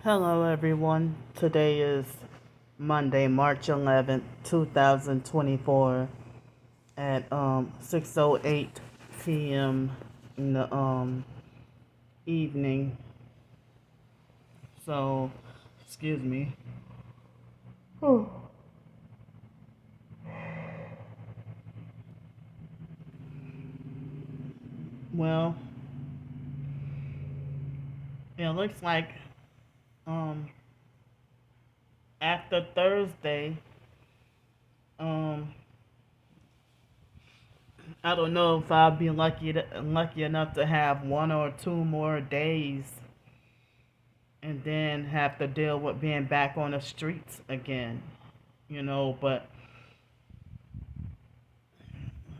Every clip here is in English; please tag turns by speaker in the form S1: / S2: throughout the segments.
S1: Hello, everyone. Today is Monday, March 11th, 2024, at 6:08 p.m. in the evening. So, excuse me. Well, it looks like um after Thursday, um I don't know if I'll be lucky enough to have one or two more days and then have to deal with being back on the streets again, but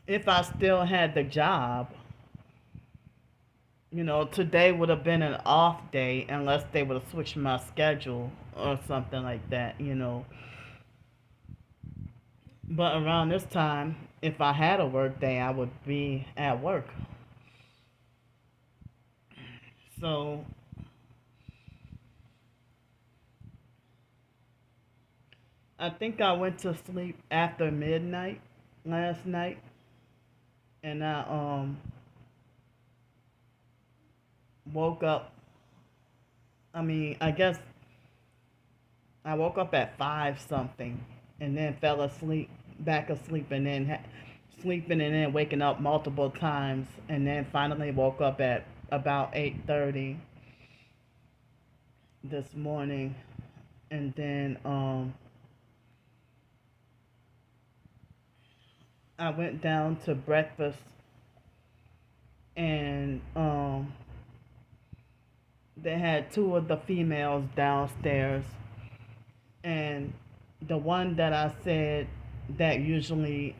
S1: if I still had the job, today would have been an off day unless they would have switched my schedule or something like that. But around this time, if I had a work day, I would be at work. So I think I went to sleep after midnight last night, and I woke up. I mean, I guess I woke up at 5 something and then fell asleep, back asleep, and then sleeping and then waking up multiple times, and then finally woke up at about 8:30 this morning, and then I went down to breakfast, and they had two of the females downstairs, and the one that I said that usually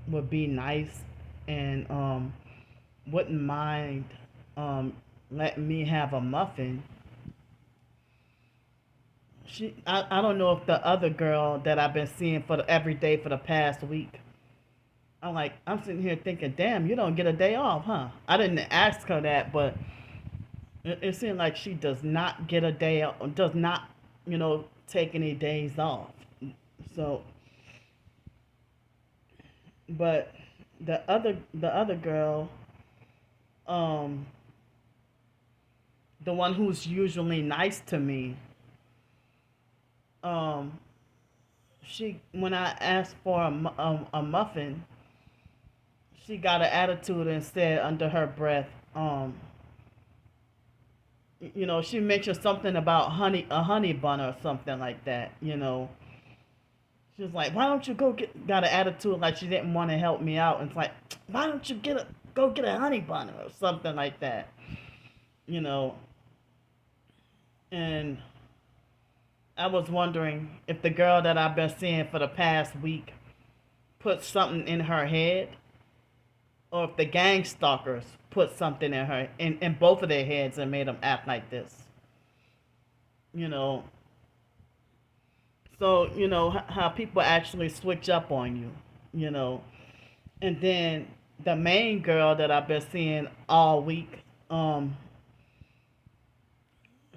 S1: would be nice and wouldn't mind um, letting me have a muffin. I don't know if the other girl that I've been seeing every day for the past week. I'm sitting here thinking, damn, you don't get a day off, huh? I didn't ask her that, but it seemed like she does not get a day, does not, take any days off. So, but the other girl, um, the one who's usually nice to me, um, she when I asked for a muffin, she got an attitude and said under her breath, she mentioned something about a honey bun or something like that. She was like, "Why don't you go get?" Got an attitude like she didn't want to help me out, and it's like, "Why don't you go get a honey bun or something like that?" You know. And I was wondering if the girl that I've been seeing for the past week put something in her head, or if the gang stalkers put something in both of their heads and made them act like this. You know. So how people actually switch up on you. You know. And then the main girl that I've been seeing all week,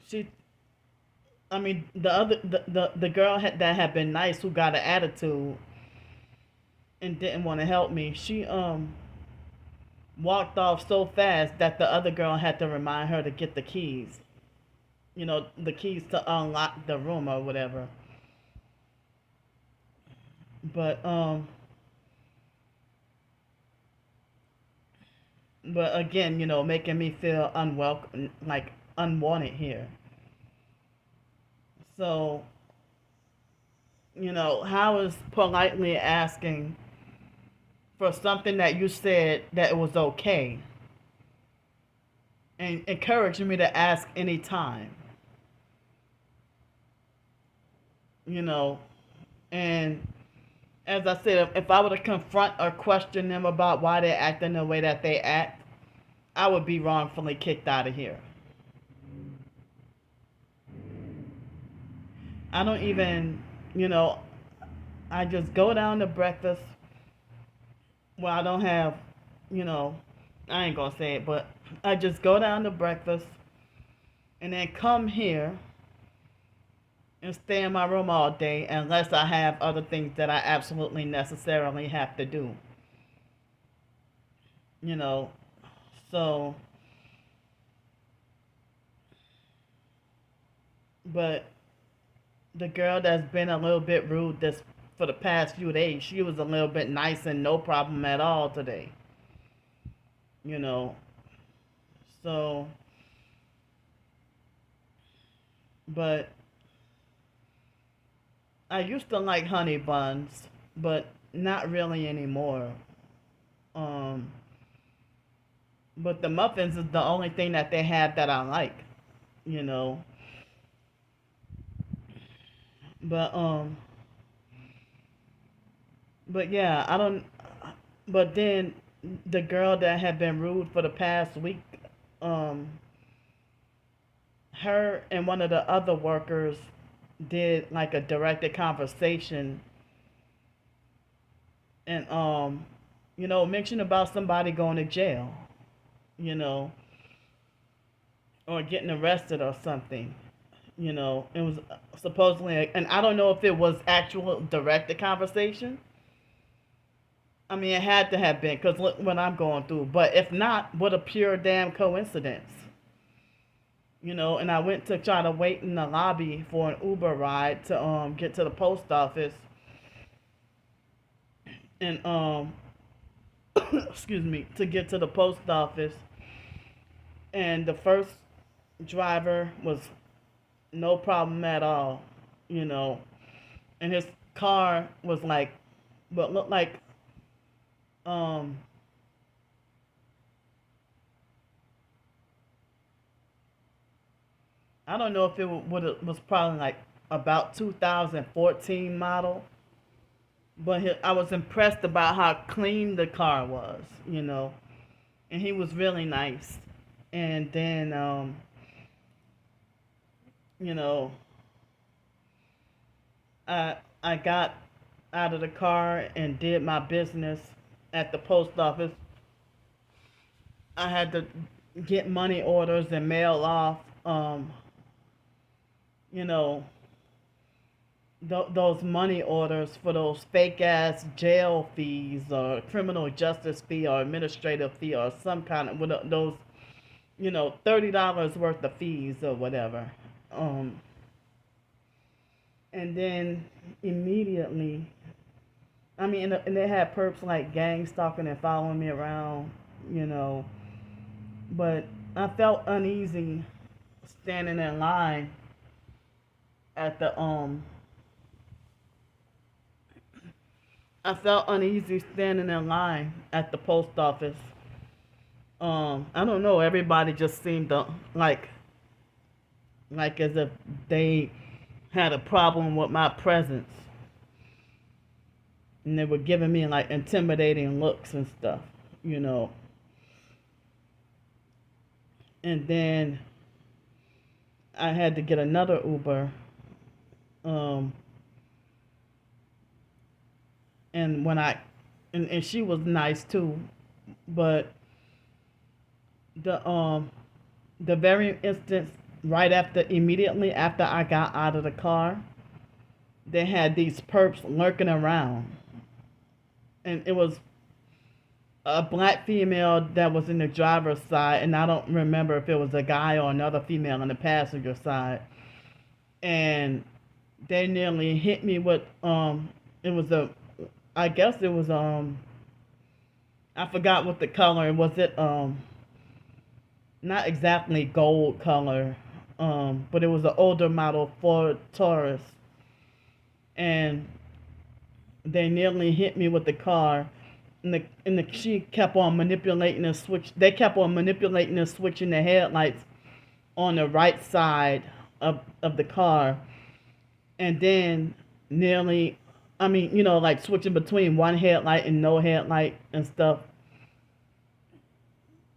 S1: she, I mean, the girl that had been nice who got an attitude and didn't want to help me. She walked off so fast that the other girl had to remind her to get the keys. The keys to unlock the room or whatever. But again, making me feel unwelcome, like unwanted here. So, how is politely asking for something that you said that it was okay and encouraging me to ask anytime, you know? And as I said, if I were to confront or question them about why they're acting the way that they act, I would be wrongfully kicked out of here. I don't even, you know, I just go down to breakfast. Well, I don't have, you know, I ain't gonna say it, but I just go down to breakfast and then come here and stay in my room all day unless I have other things that I absolutely necessarily have to do. You know, so but the girl that's been a little bit rude this for the past few days, she was a little bit nice and no problem at all today. You know, so but I used to like honey buns, but not really anymore. Um, but the muffins is the only thing that they have that I like. You know, but but yeah, I don't. But then the girl that had been rude for the past week, um, her and one of the other workers did like a directed conversation, and mentioned about somebody going to jail, you know, or getting arrested or something. It was supposedly, and I don't know if it was actual directed conversation. I mean, it had to have been because look what I'm going through. But if not, what a pure damn coincidence. And I went to try to wait in the lobby for an Uber ride to get to the post office, and excuse me, to get to the post office, and the first driver was no problem at all, you know, and his car was like, what looked like, um, I don't know if it was probably like about 2014 model, but I was impressed about how clean the car was, and he was really nice. And then, you know, I got out of the car and did my business at the post office. I had to get money orders and mail off, you know, those money orders for those fake ass jail fees or criminal justice fee or administrative fee or some kind of those, $30 worth of fees or whatever. Um, and then immediately, I mean, and they had perps like gang stalking and following me around, you know, but I felt uneasy standing in line at the I felt uneasy standing in line at the post office. I don't know, everybody just seemed to like as if they had a problem with my presence, and they were giving me like intimidating looks and stuff, you know. And then I had to get another Uber. Um, and when and she was nice too, but the um the very instance right after immediately after I got out of the car, they had these perps lurking around, and it was a black female that was in the driver's side, and I don't remember if it was a guy or another female on the passenger side, and they nearly hit me with it was a I guess it was I forgot what the color was. It not exactly gold color, but it was an older model Ford Taurus, and they nearly hit me with the car. And she kept on manipulating the switch. They kept on manipulating and switching the headlights on the right side of the car, and then nearly, I mean, like switching between one headlight and no headlight and stuff.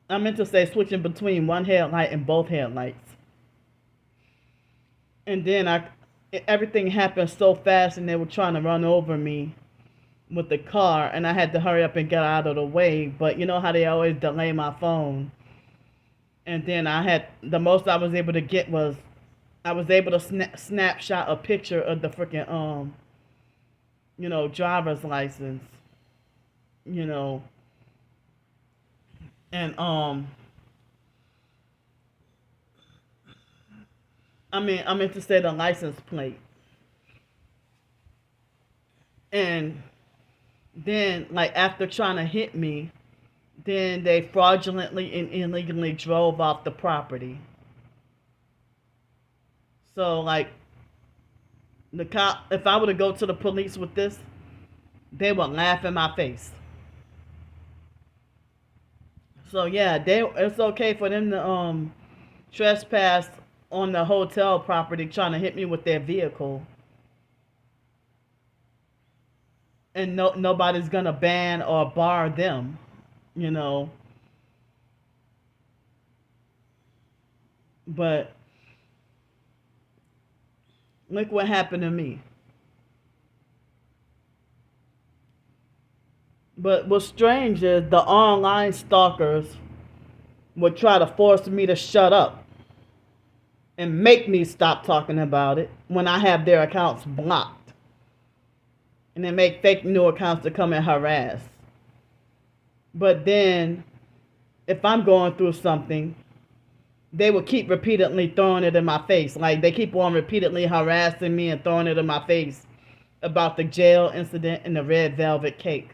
S1: I meant to say switching between one headlight and both headlights. And then everything happened so fast, and they were trying to run over me with the car, and I had to hurry up and get out of the way. But you know how they always delay my phone. And then the most I was able to get was I was able to snapshot a picture of the freaking driver's license, you know, and I meant to say the license plate. And then, like, after trying to hit me, then they fraudulently and illegally drove off the property. So, like, the cop, if I were to go to the police with this, they would laugh in my face. So yeah, it's okay for them to trespass on the hotel property, trying to hit me with their vehicle, and nobody's gonna ban or bar them, you know. But look what happened to me. But what's strange is the online stalkers would try to force me to shut up and make me stop talking about it when I have their accounts blocked. And they make fake new accounts to come and harass. But then, if I'm going through something, they will keep repeatedly throwing it in my face. Like, they keep on repeatedly harassing me and throwing it in my face about the jail incident and the red velvet cake.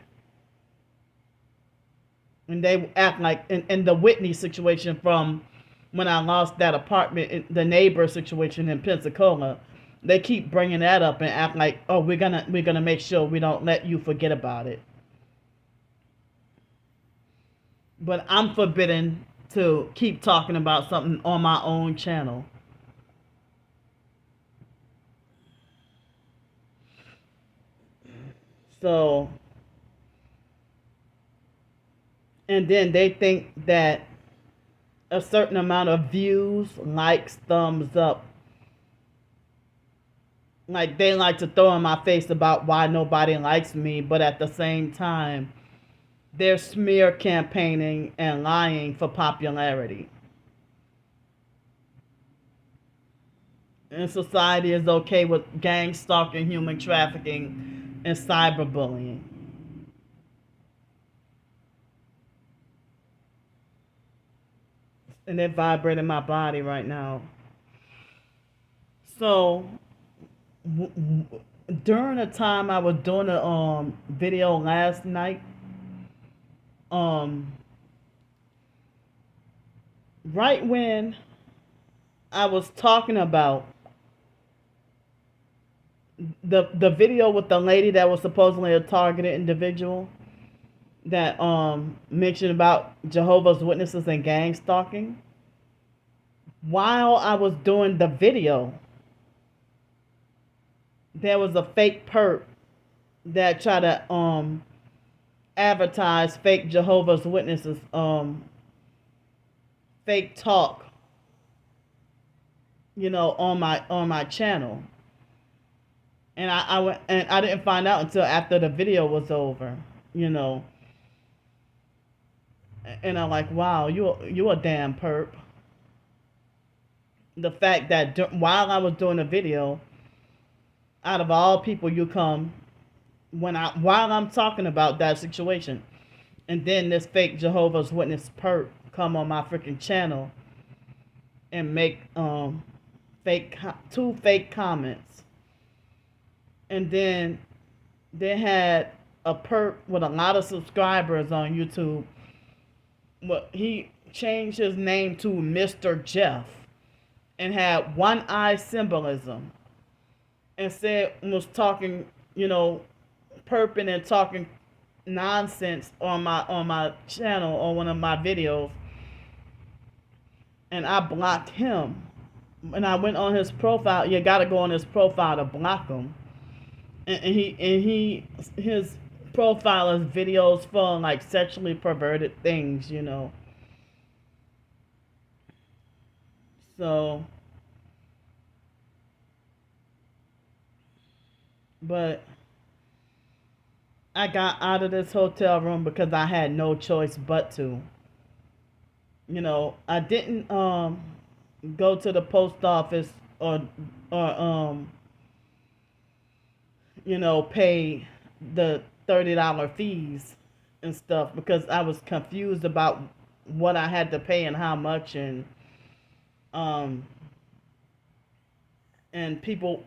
S1: And they act like, in the Whitney situation from when I lost that apartment, the neighbor situation in Pensacola, they keep bringing that up and act like, oh, we're gonna make sure we don't let you forget about it. But I'm forbidden to keep talking about something on my own channel. So, and then they think that a certain amount of views, likes, thumbs up, like they like to throw in my face about why nobody likes me, but at the same time, they're smear campaigning and lying for popularity. And society is okay with gang stalking, human trafficking, and cyberbullying. And they're vibrating my body right now. So, during the time I was doing a video last night, um, right when I was talking about the video with the lady that was supposedly a targeted individual that mentioned about Jehovah's Witnesses and gang stalking, while I was doing the video, there was a fake perp that tried to advertise fake Jehovah's Witnesses fake talk, on my channel. And I went, and I didn't find out until after the video was over, and I'm like, wow, you a damn perp. The fact that while I was doing the video, out of all people, you come while I'm talking about that situation, and then this fake Jehovah's Witness perp come on my freaking channel and make two fake comments, and then they had a perp with a lot of subscribers on YouTube. Well, he changed his name to Mr. Jeff and had one eye symbolism, and said was talking, perping and talking nonsense on my channel on one of my videos, and I blocked him. And I went on his profile. You gotta go on his profile to block him. And his profile is videos full of like sexually perverted things, So, but I got out of this hotel room because I had no choice but to. I didn't go to the post office or or pay the $30 fees and stuff because I was confused about what I had to pay and how much, um and people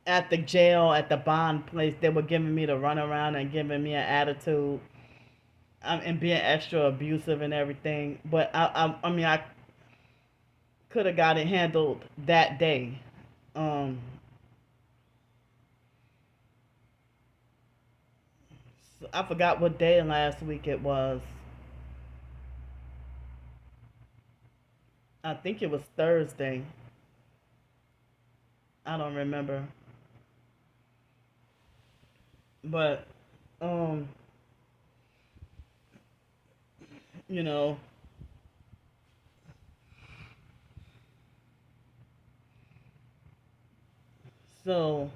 S1: at the jail, at the bond place, they were giving me the runaround and giving me an attitude, and being extra abusive and everything. But I mean, I could have got it handled that day. Um, I forgot what day last week it was. I think it was Thursday. I don't remember. But um, you know, so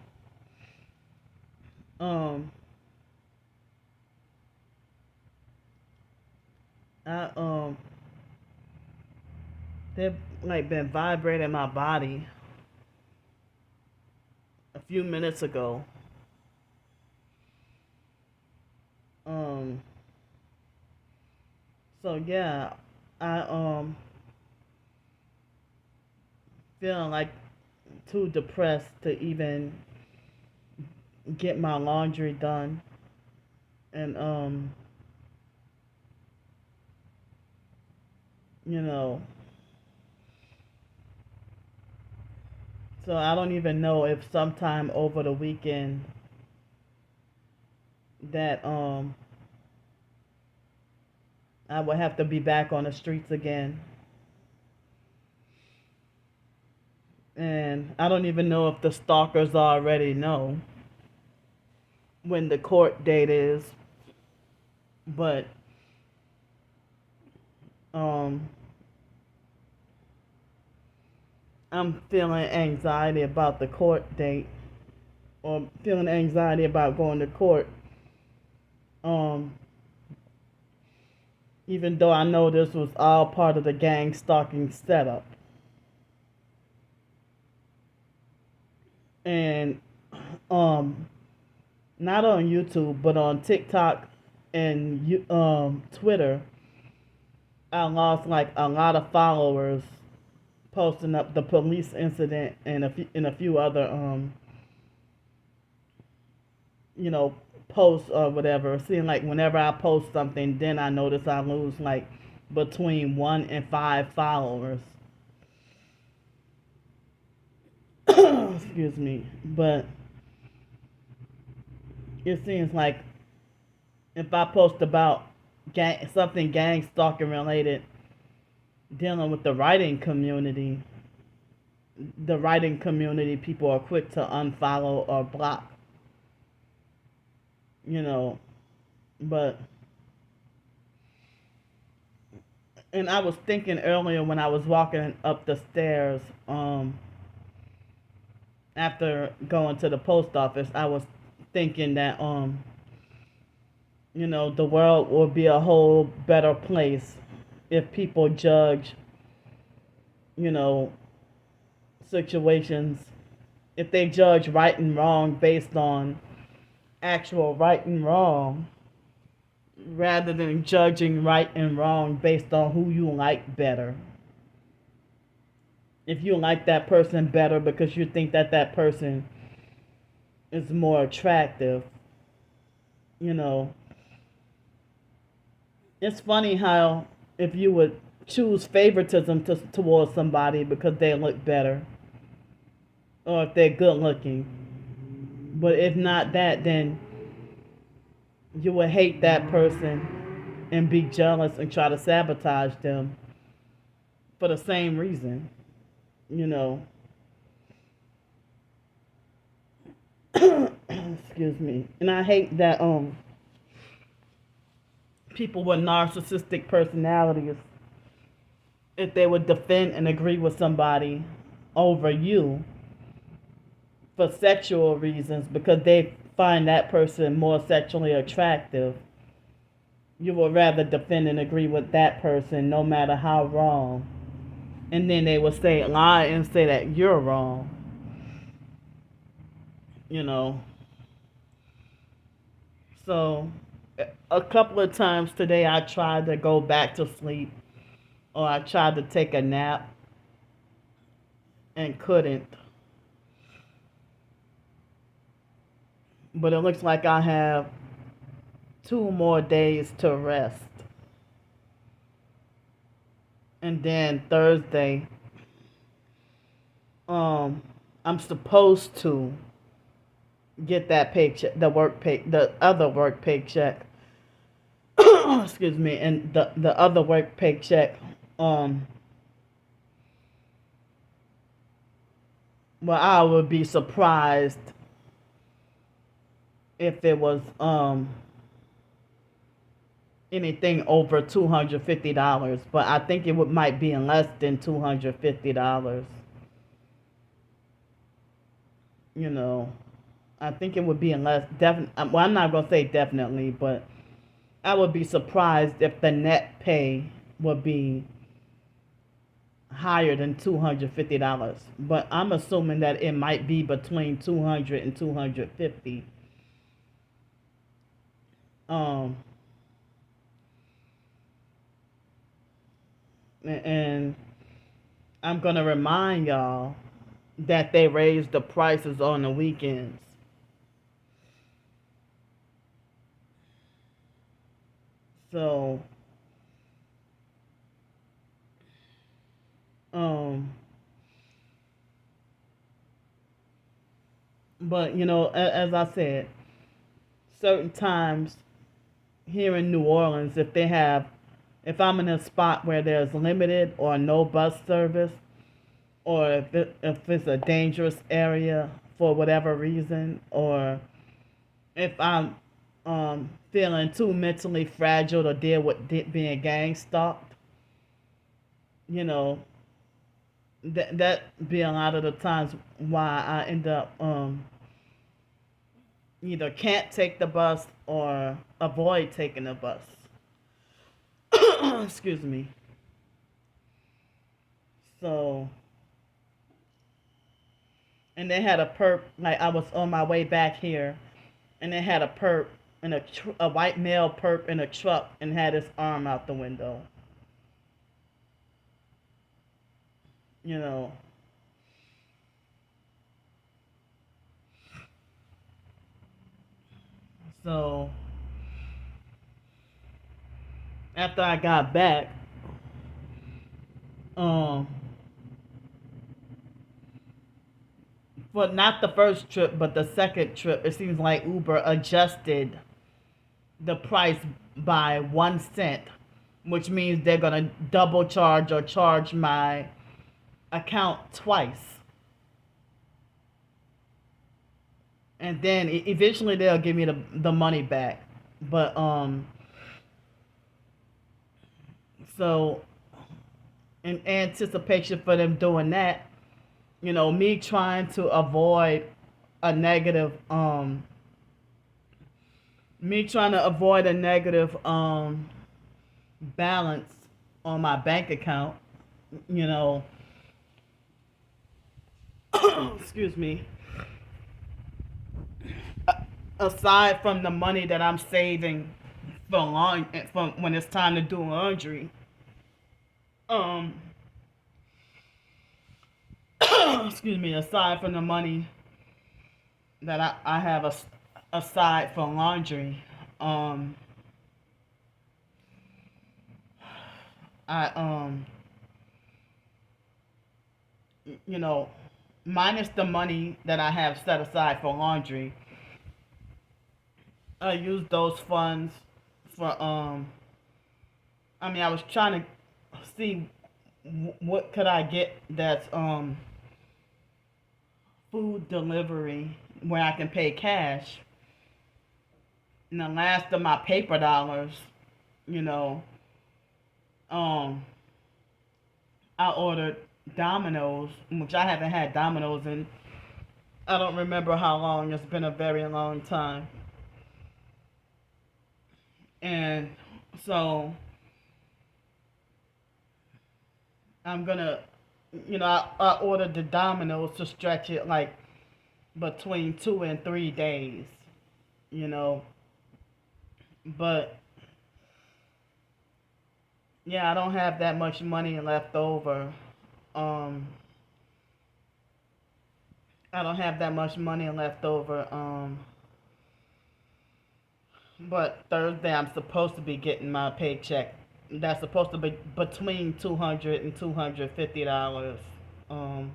S1: um, I they've like been vibrating my body a few minutes ago. Um, so yeah, I feeling like too depressed to even get my laundry done, and you know, so I don't even know if sometime over the weekend that I would have to be back on the streets again. And I don't even know if the stalkers already know when the court date is, but um, I'm feeling anxiety about the court date, or feeling anxiety about going to court. Um, Even though I know this was all part of the gang stalking setup. And um, not on YouTube, but on TikTok and Twitter, I lost like a lot of followers posting up the police incident and a few other you know posts or whatever. Seeing like whenever I post something, then I notice I lose like between 1 and 5 followers. Excuse me, but it seems like if I post about something gang stalking related, dealing with the writing community people are quick to unfollow or block, you know. But and I was thinking earlier when I was walking up the stairs, after going to the post office, I was thinking that the world would be a whole better place if people judge, you know, situations, if they judge right and wrong based on actual right and wrong, rather than judging right and wrong based on who you like better. If you like that person better because you think that that person is more attractive, you know, it's funny how if you would choose favoritism towards somebody because they look better or if they're good looking, but if not that, then you would hate that person and be jealous and try to sabotage them for the same reason, you know. Excuse me. And I hate that people with narcissistic personalities, if they would defend and agree with somebody over you for sexual reasons because they find that person more sexually attractive, you would rather defend and agree with that person no matter how wrong. And then they will lie and say that you're wrong. you know. So a couple of times today I tried to go back to sleep or I tried to take a nap and couldn't. But it looks like I have 2 more days to rest. And then Thursday, um, I'm supposed to get that paycheck, the other work paycheck. Excuse me, and the other work paycheck. Um, well, I would be surprised if it was anything over $250, but I think it would might be less than $250. You know, I think it would be less. Well, I'm not gonna say definitely, but I would be surprised if the net pay would be higher than $250. But I'm assuming that it might be between 200 and 250. Um, and I'm gonna remind y'all that they raised the prices on the weekends. So, um, but as I said, certain times here in New Orleans, if I'm in a spot where there's limited or no bus service, or if it's a dangerous area for whatever reason, or if I'm feeling too mentally fragile to deal with being gang stalked, you know, that be a lot of the times why I end up either can't take the bus or avoid taking the bus. Excuse me. So, and they had a perp, like I was on my way back here, and they had a perp and a white male perp in a truck and had his arm out the window. You know. So after I got back, um, but not the first trip, but the second trip, it seems like Uber adjusted the price by 1 cent, which means they're gonna double charge or charge my account twice, and then eventually they'll give me the money back. But so in anticipation for them doing that, me trying to avoid a negative me trying to avoid a negative balance on my bank account, you know, excuse me, aside from the money that I'm saving from when it's time to do laundry, um excuse me, aside from the money that I have aside for laundry, um I you know, minus the money that I have set aside for laundry, I use those funds for I was trying to see what could I get that's food delivery where I can pay cash. And the last of my paper dollars, you know, um I ordered Domino's, which I haven't had Domino's in I don't remember how long. It's been a very long time. And so I'm gonna, I ordered the Domino's to stretch it like between 2 and 3 days, you know. But yeah, I don't have that much money left over. Um, I don't have that much money left over. But Thursday I'm supposed to be getting my paycheck. That's supposed to be between $200 and $250. Um,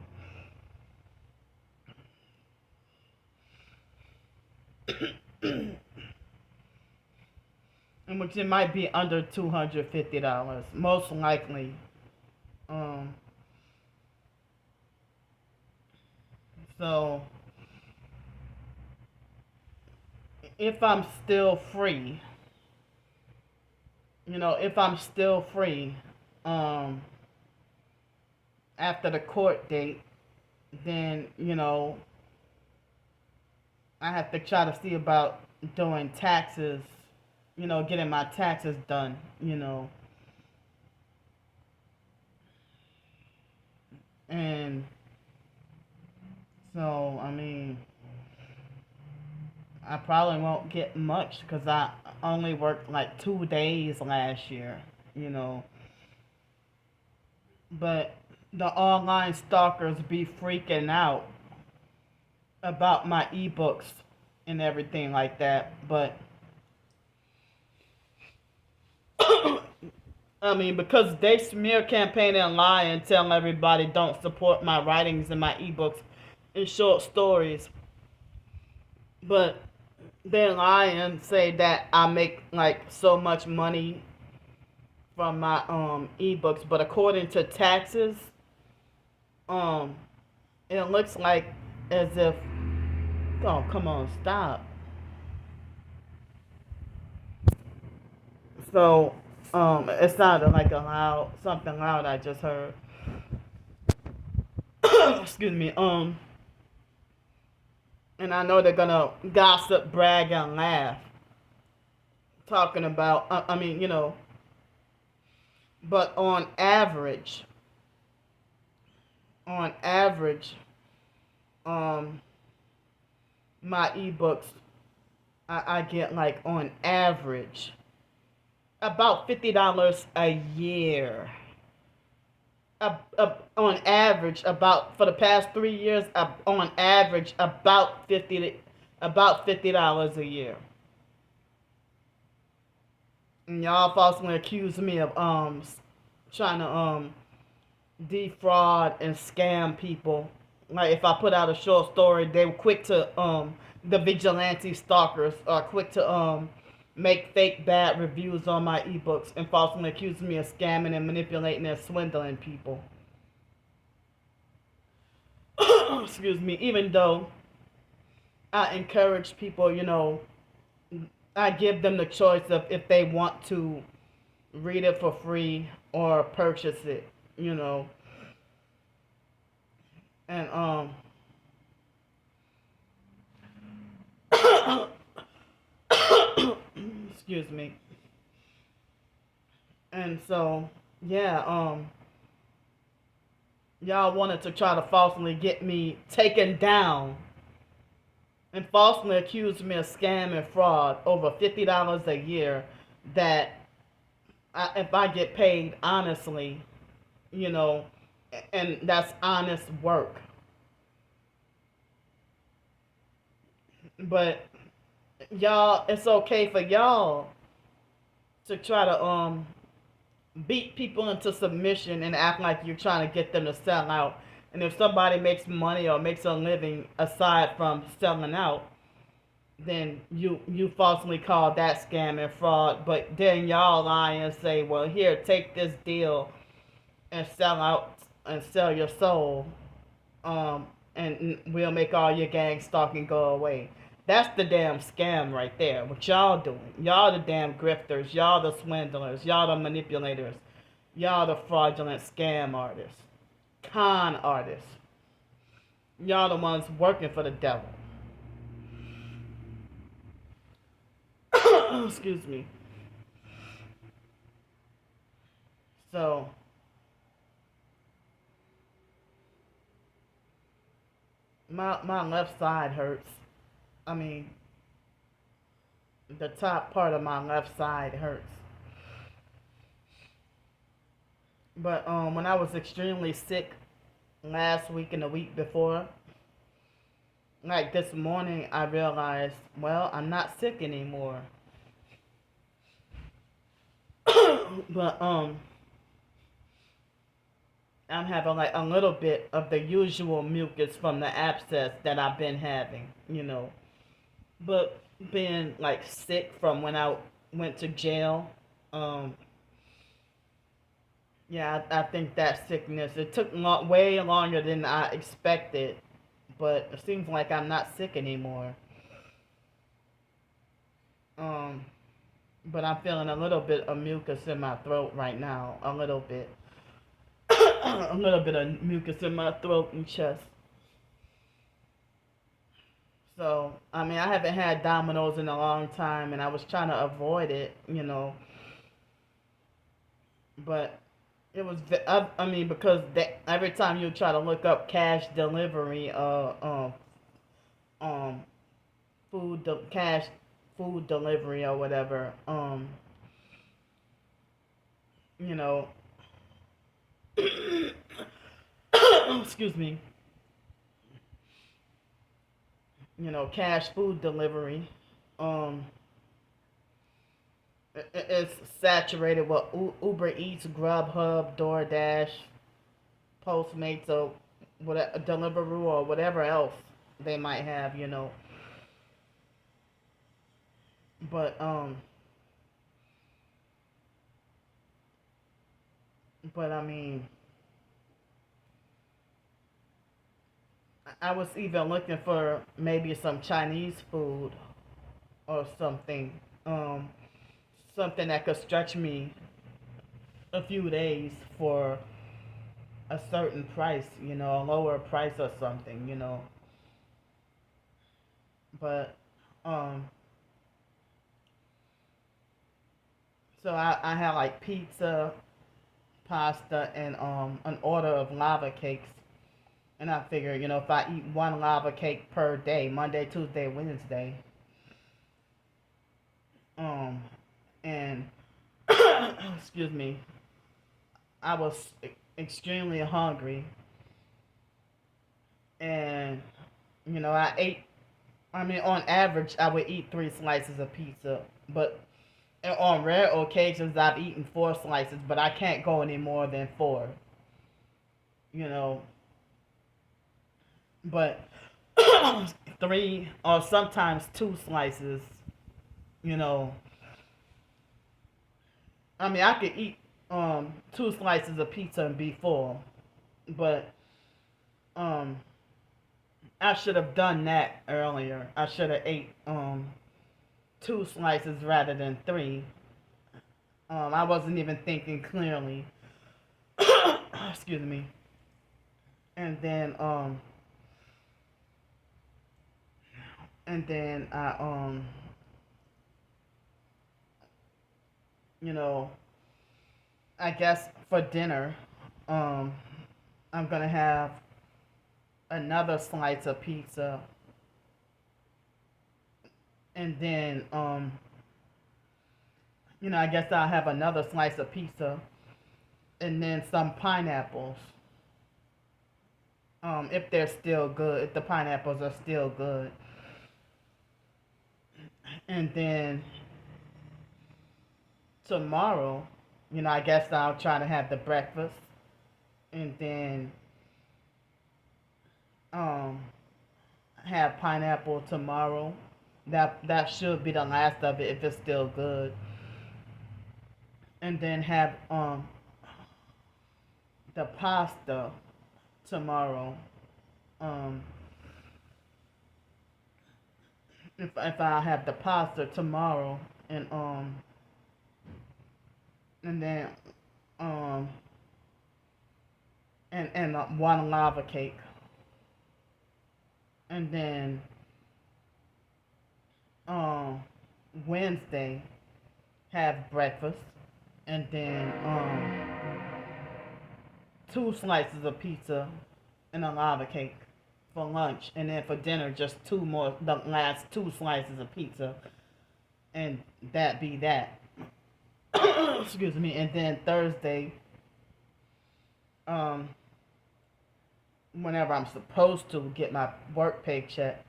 S1: and which it might be under $250, most likely. Um, so if I'm still free, if I'm still free, um, after the court date, then I have to try to see about doing taxes, getting my taxes done, and so I mean, I probably won't get much because I only worked like 2 days last year, you know, but the online stalkers be freaking out about my ebooks and everything like that, but I mean, because they smear campaign and lie and tell everybody don't support my writings and my ebooks and short stories. But they lie and say that I make like so much money from my ebooks, but according to taxes, um it looks like as if, oh come on, stop. So it sounded like a loud something loud I just heard. Excuse me. And I know they're gonna gossip, brag, and laugh, talking about. I mean, but on average, um, my ebooks, I get like on average about $50 a year. On average, about for the past 3 years, on average about $50 a year. And y'all falsely accuse me of trying to defraud and scam people. Like if I put out a short story, they were quick to the vigilante stalkers are quick to make fake bad reviews on my ebooks and falsely accuse me of scamming and manipulating and swindling people. Excuse me. Even though I encourage people, I give them the choice of if they want to read it for free or purchase it, you know. And excuse me. And so yeah, y'all wanted to try to falsely get me taken down and falsely accuse me of scam and fraud over $50 a year that if I get paid honestly, you know, and that's honest work. But y'all, it's okay for y'all to try to beat people into submission and act like you're trying to get them to sell out. And if somebody makes money or makes a living aside from selling out, then you falsely call that scam and fraud. But then y'all lie and say, well, here, take this deal and sell out and sell your soul, and we'll make all your gang stalking go away. That's the damn scam right there. What y'all doing? Y'all the damn grifters. Y'all the swindlers. Y'all the manipulators. Y'all the fraudulent scam artists. Con artists. Y'all the ones working for the devil. Excuse me. So My left side hurts. I mean, the top part of my left side hurts. But when I was extremely sick last week and the week before, like this morning, I realized, well, I'm not sick anymore. But I'm having like a little bit of the usual mucus from the abscess that I've been having, you know. But being like sick from when I went to jail, um, yeah, I think that sickness, it took way longer than I expected, but it seems like I'm not sick anymore. Um, but I'm feeling a little bit of mucus in my throat right now, a little bit. A little bit of mucus in my throat and chest. So, I mean, I haven't had Domino's in a long time, and I was trying to avoid it, you know. But it was, I mean, because every time you try to look up cash delivery, um, cash food delivery or whatever, you know, excuse me, cash food delivery, um, it's saturated with Uber Eats, Grubhub, DoorDash, Postmates, or whatever, Deliveroo, or whatever else they might have, you know. But I mean, I was even looking for maybe some Chinese food or something, um, something that could stretch me a few days for a certain price, a lower price or something, But um, so I had like pizza, pasta, and an order of lava cakes. And I figured, if I eat one lava cake per day, Monday, Tuesday, Wednesday, um, and excuse me, I was extremely hungry, and I ate. I mean, on average, I would eat 3 slices of pizza, but on rare occasions, I've eaten 4 slices, but I can't go any more than four. You know, but 3 or sometimes 2 slices. You know, I mean, I could eat 2 slices of pizza and be full, but um, I should have done that earlier. I should have ate 2 slices rather than 3. I wasn't even thinking clearly. Excuse me. And then I you know, I guess for dinner, um I'm gonna have another slice of pizza, and then I guess I'll have another slice of pizza and then some pineapples. If they're still good, if the pineapples are still good. And then tomorrow, I guess I'll try to have the breakfast, and then um have pineapple tomorrow. That should be the last of it if it's still good. And then have the pasta tomorrow. Um if I have the pasta tomorrow, and and then um and one lava cake, and then um Wednesday have breakfast, and then 2 slices of pizza and a lava cake. for lunch, and then for dinner just the last two slices of pizza, and that be that. Excuse me. And then Thursday, um, whenever I'm supposed to get my work paycheck,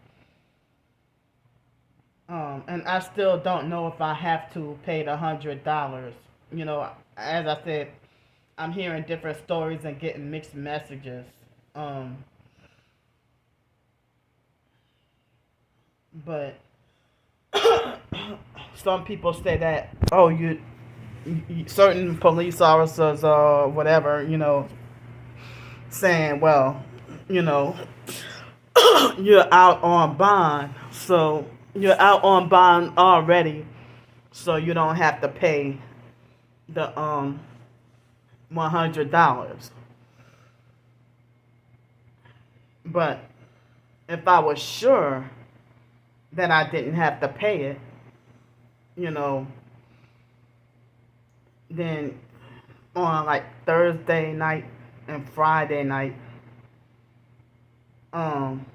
S1: and I still don't know if I have to pay the $100. As I said, I'm hearing different stories and getting mixed messages. Um, but some people say that, oh, certain police officers or whatever, saying, well, you know, you're out on bond, so you're out on bond already, so you don't have to pay the $100. But if I was sure that I didn't have to pay it, you know, then on like Thursday night and Friday night, um,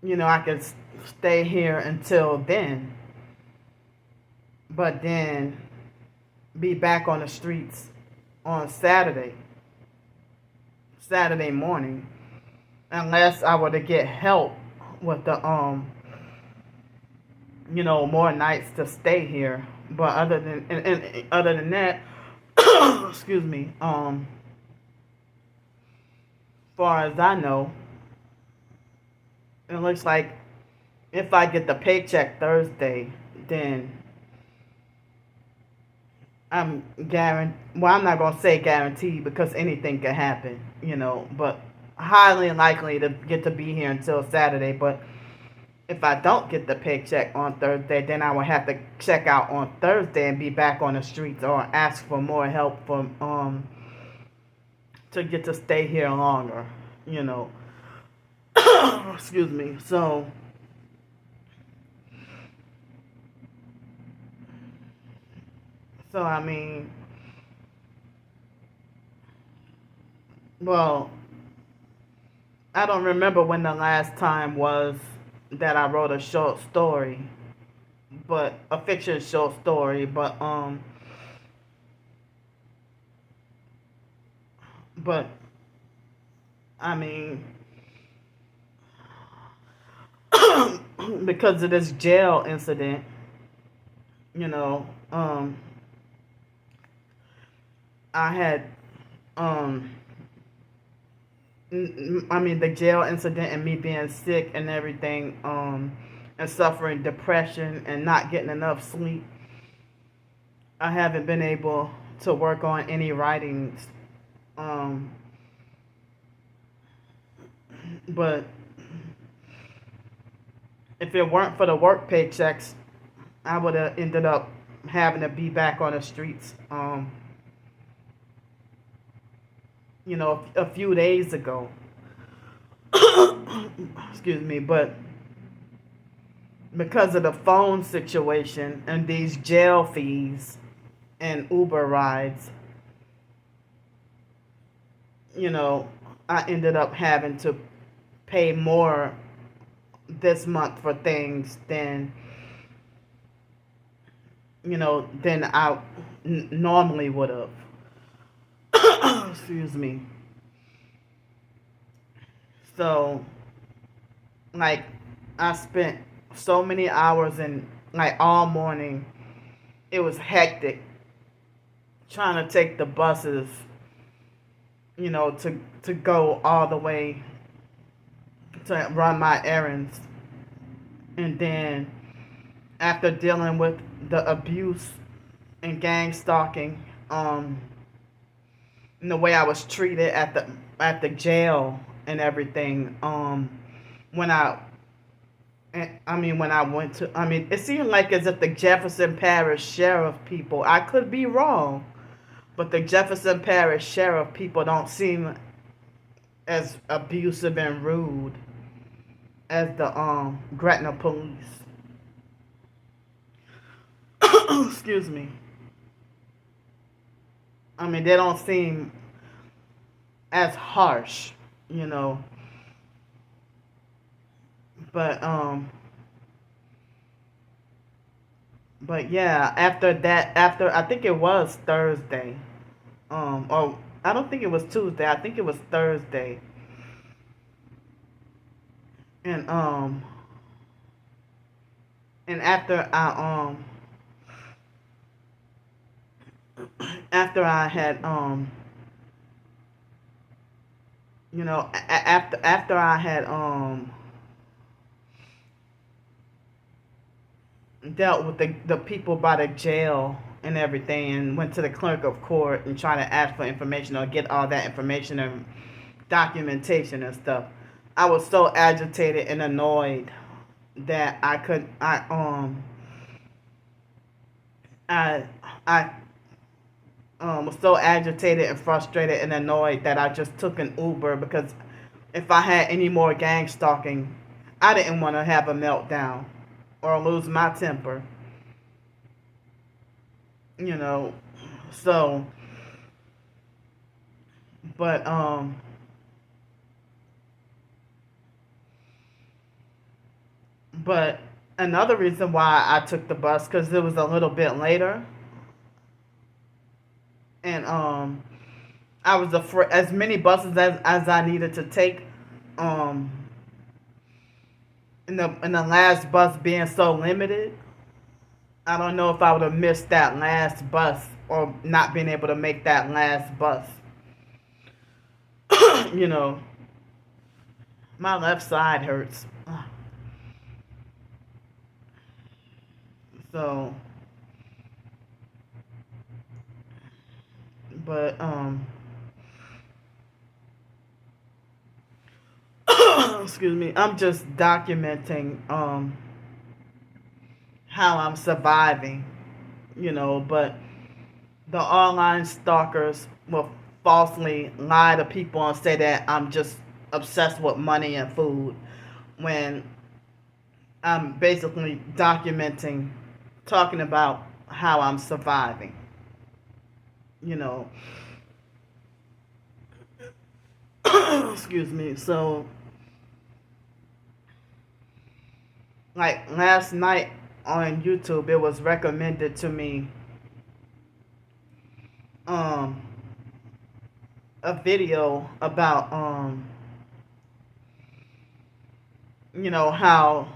S1: I could stay here until then, but then be back on the streets on Saturday morning, unless I were to get help with the more nights to stay here. But other than that, excuse me, far as I know, it looks like if I get the paycheck Thursday, then I'm guaranteed. Well, I'm not gonna say guaranteed because anything could happen, but highly likely to get to be here until Saturday. But if I don't get the paycheck on Thursday, then I will have to check out on Thursday and be back on the streets or ask for more help from to get to stay here longer, Excuse me. So I mean, well, I don't remember when the last time was that I wrote a short story, but a fiction short story, but I mean, because of this jail incident, you know, um, I had, um, I mean, the jail incident and me being sick and everything, and suffering depression and not getting enough sleep. I haven't been able to work on any writings, um, but if it weren't for the work paychecks, I would have ended up having to be back on the streets, a few days ago. Excuse me, but because of the phone situation and these jail fees and Uber rides, I ended up having to pay more this month for things than I normally would have. Excuse me. So, like, I spent so many hours and like all morning. It was hectic trying to take the buses, to go all the way to run my errands. And then after dealing with the abuse and gang stalking, and the way I was treated at the jail and everything, when when I went to, it seemed like as if the Jefferson Parish Sheriff people, I could be wrong, but the Jefferson Parish Sheriff people don't seem as abusive and rude as the Gretna police. Excuse me. They don't seem as harsh. you know. But but yeah, after that, after I think it was Thursday, or I don't think it was Tuesday. I think it was Thursday, and and after I had after I had dealt with the people by the jail and everything, and went to the clerk of court and tried to ask for information or get all that information and documentation and stuff. I was so agitated and annoyed that I I was so agitated and frustrated and annoyed that I just took an Uber, because if I had any more gang stalking, I didn't want to have a meltdown or lose my temper, you know. So, but but another reason why I took the bus, because it was a little bit later, and I was afraid as many buses as I needed to take, um in the last bus being so limited, I don't know if I would have missed that last bus or not being able to make that last bus. You know, my left side hurts. So, but excuse me, I'm just documenting how I'm surviving, but the online stalkers will falsely lie to people and say that I'm just obsessed with money and food, when I'm basically documenting, talking about how I'm surviving, you know. Excuse me. So, like last night on YouTube, it was recommended to me um a video about how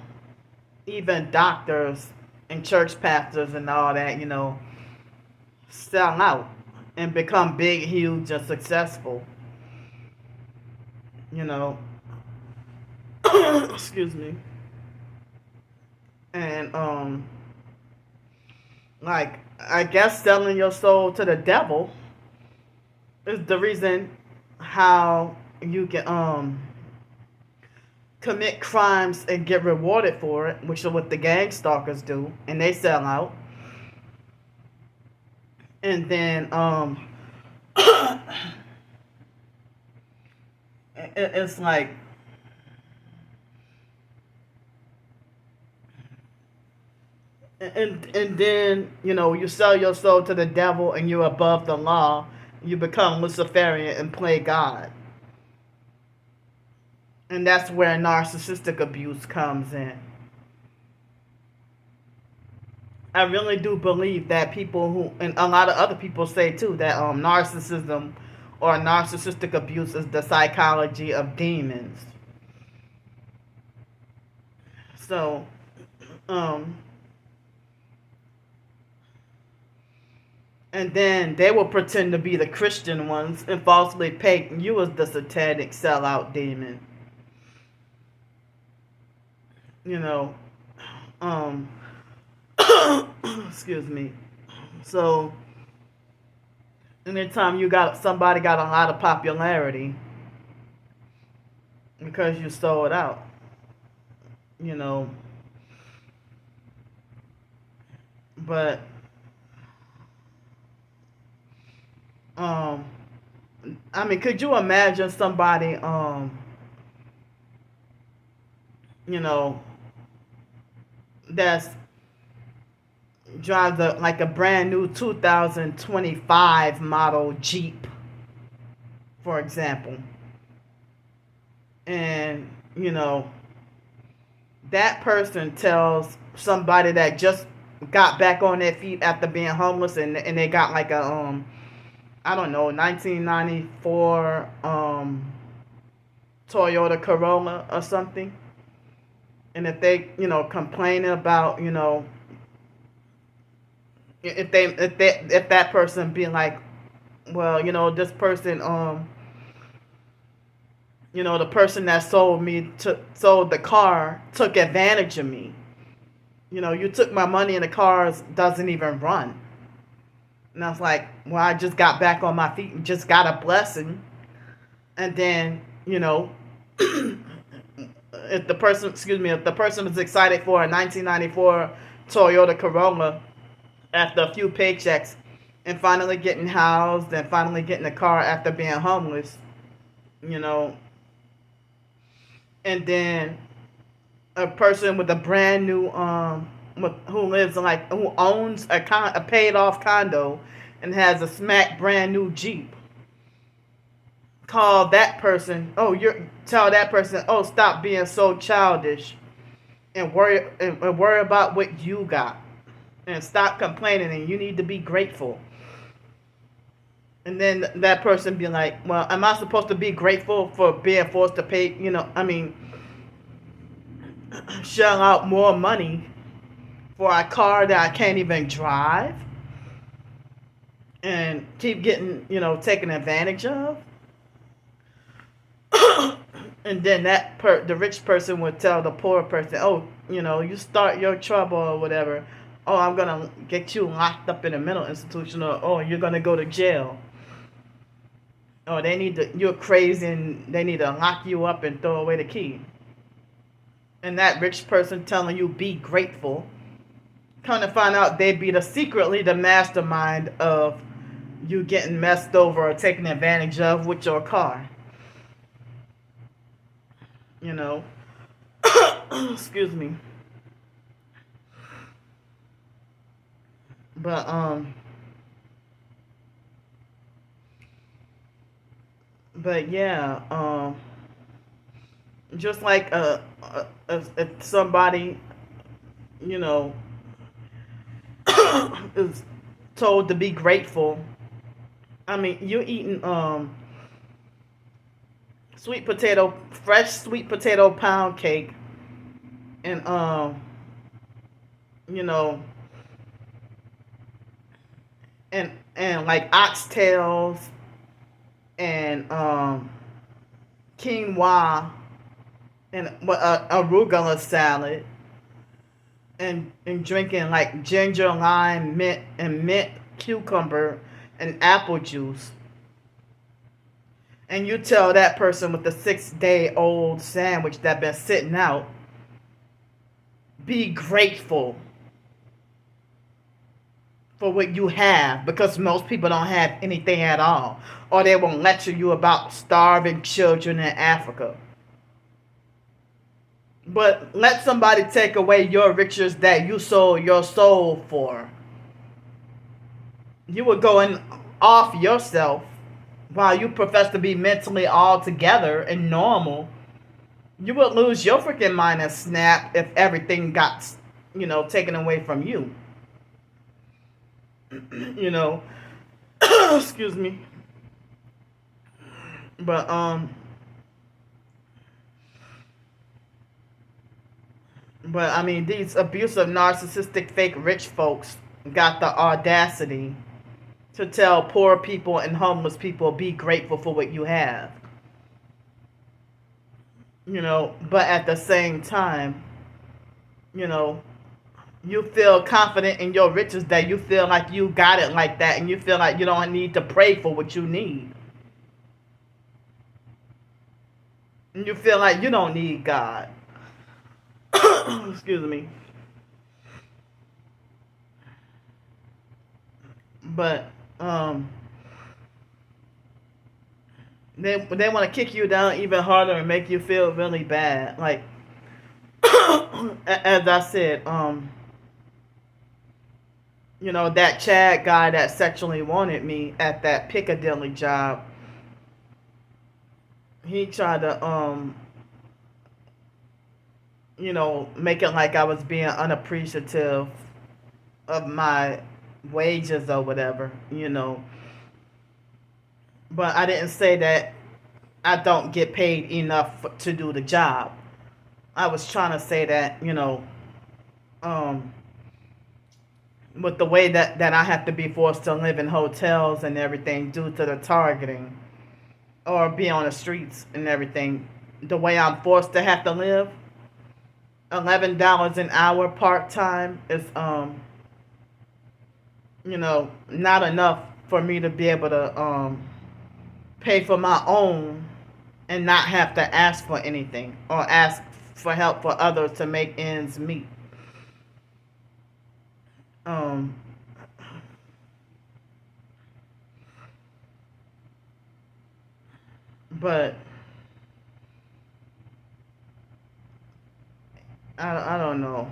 S1: even doctors and church pastors and all that, sell out and become big, huge, and successful. You know, excuse me. And like, I guess selling your soul to the devil is the reason how you can commit crimes and get rewarded for it, which is what the gang stalkers do, and they sell out. And then it's like, and then you sell your soul to the devil and you're above the law. You become Luciferian and play God, and that's where narcissistic abuse comes in. I really do believe that people who, and a lot of other people say too, that narcissism or narcissistic abuse is the psychology of demons. So, um, and then they will pretend to be the Christian ones and falsely paint you as the satanic sellout demon. You know, um, excuse me. So, anytime somebody got a lot of popularity because you sold out, you know, but I mean, could you imagine somebody you know that's drives like a brand new 2025 model Jeep, for example, then, you know, that person tells somebody that just got back on their feet after being homeless, and they got like a I don't know, 1994 Toyota Corolla or something. And if they, you know, complaining about, you know, if that person being like, well, you know, this person you know, the person that sold the car took advantage of me. You know, you took my money and the car doesn't even run. And I was like, well, I just got back on my feet and just got a blessing. And then, you know, if the person was excited for a 1994 Toyota Corolla after a few paychecks and finally getting housed and finally getting a car after being homeless, you know, and then a person with a brand new who owns a paid off condo and has a smack brand new Jeep, tell that person, oh, stop being so childish and worry about what you got and stop complaining, and you need to be grateful. And then that person be like, well, am I supposed to be grateful for being forced to pay, you know, I mean, shell out more money for a car that I can't even drive and keep getting, you know, taken advantage of? And then the rich person would tell the poor person, oh, you know, you start your trouble or whatever. Oh, I'm going to get you locked up in a mental institution, or oh, you're going to go to jail. Or you're crazy and they need to lock you up and throw away the key. And that rich person telling you be grateful, come to find out they'd be secretly the mastermind of you getting messed over or taken advantage of with your car. You know, excuse me. But yeah, just like if somebody, you know, is told to be grateful. I mean, you're eating fresh sweet potato pound cake, and you know, and like oxtails and quinoa and arugula salad, and drinking like ginger, lime, mint cucumber and apple juice. And you tell that person with the 6-day-old sandwich that been sitting out, be grateful for what you have, because most people don't have anything at all, or they will lecture you about starving children in Africa. But let somebody take away your riches that you sold your soul for. You were going off yourself while you profess to be mentally all together and normal. You would lose your freaking mind and snap if everything got, you know, taken away from you. You know, excuse me. But I mean, these abusive, narcissistic, fake rich folks got the audacity to tell poor people and homeless people, be grateful for what you have. You know, but at the same time, you know, you feel confident in your riches that you feel like you got it like that, and you feel like you don't need to pray for what you need. And you feel like you don't need God. Excuse me. But they want to kick you down even harder and make you feel really bad. Like as I said, you know, that Chad guy that sexually wanted me at that Piccadilly job, he tried to making like I was being unappreciative of my wages or whatever. But I didn't say that I don't get paid enough to do the job. I was trying to say that, um, with the way that I have to be forced to live in hotels and everything due to the targeting or be on the streets and everything, the way I'm forced to have to live, $11 an hour part time is not enough for me to be able to pay for my own and not have to ask for anything or ask for help for others to make ends meet. Um, but I don't know.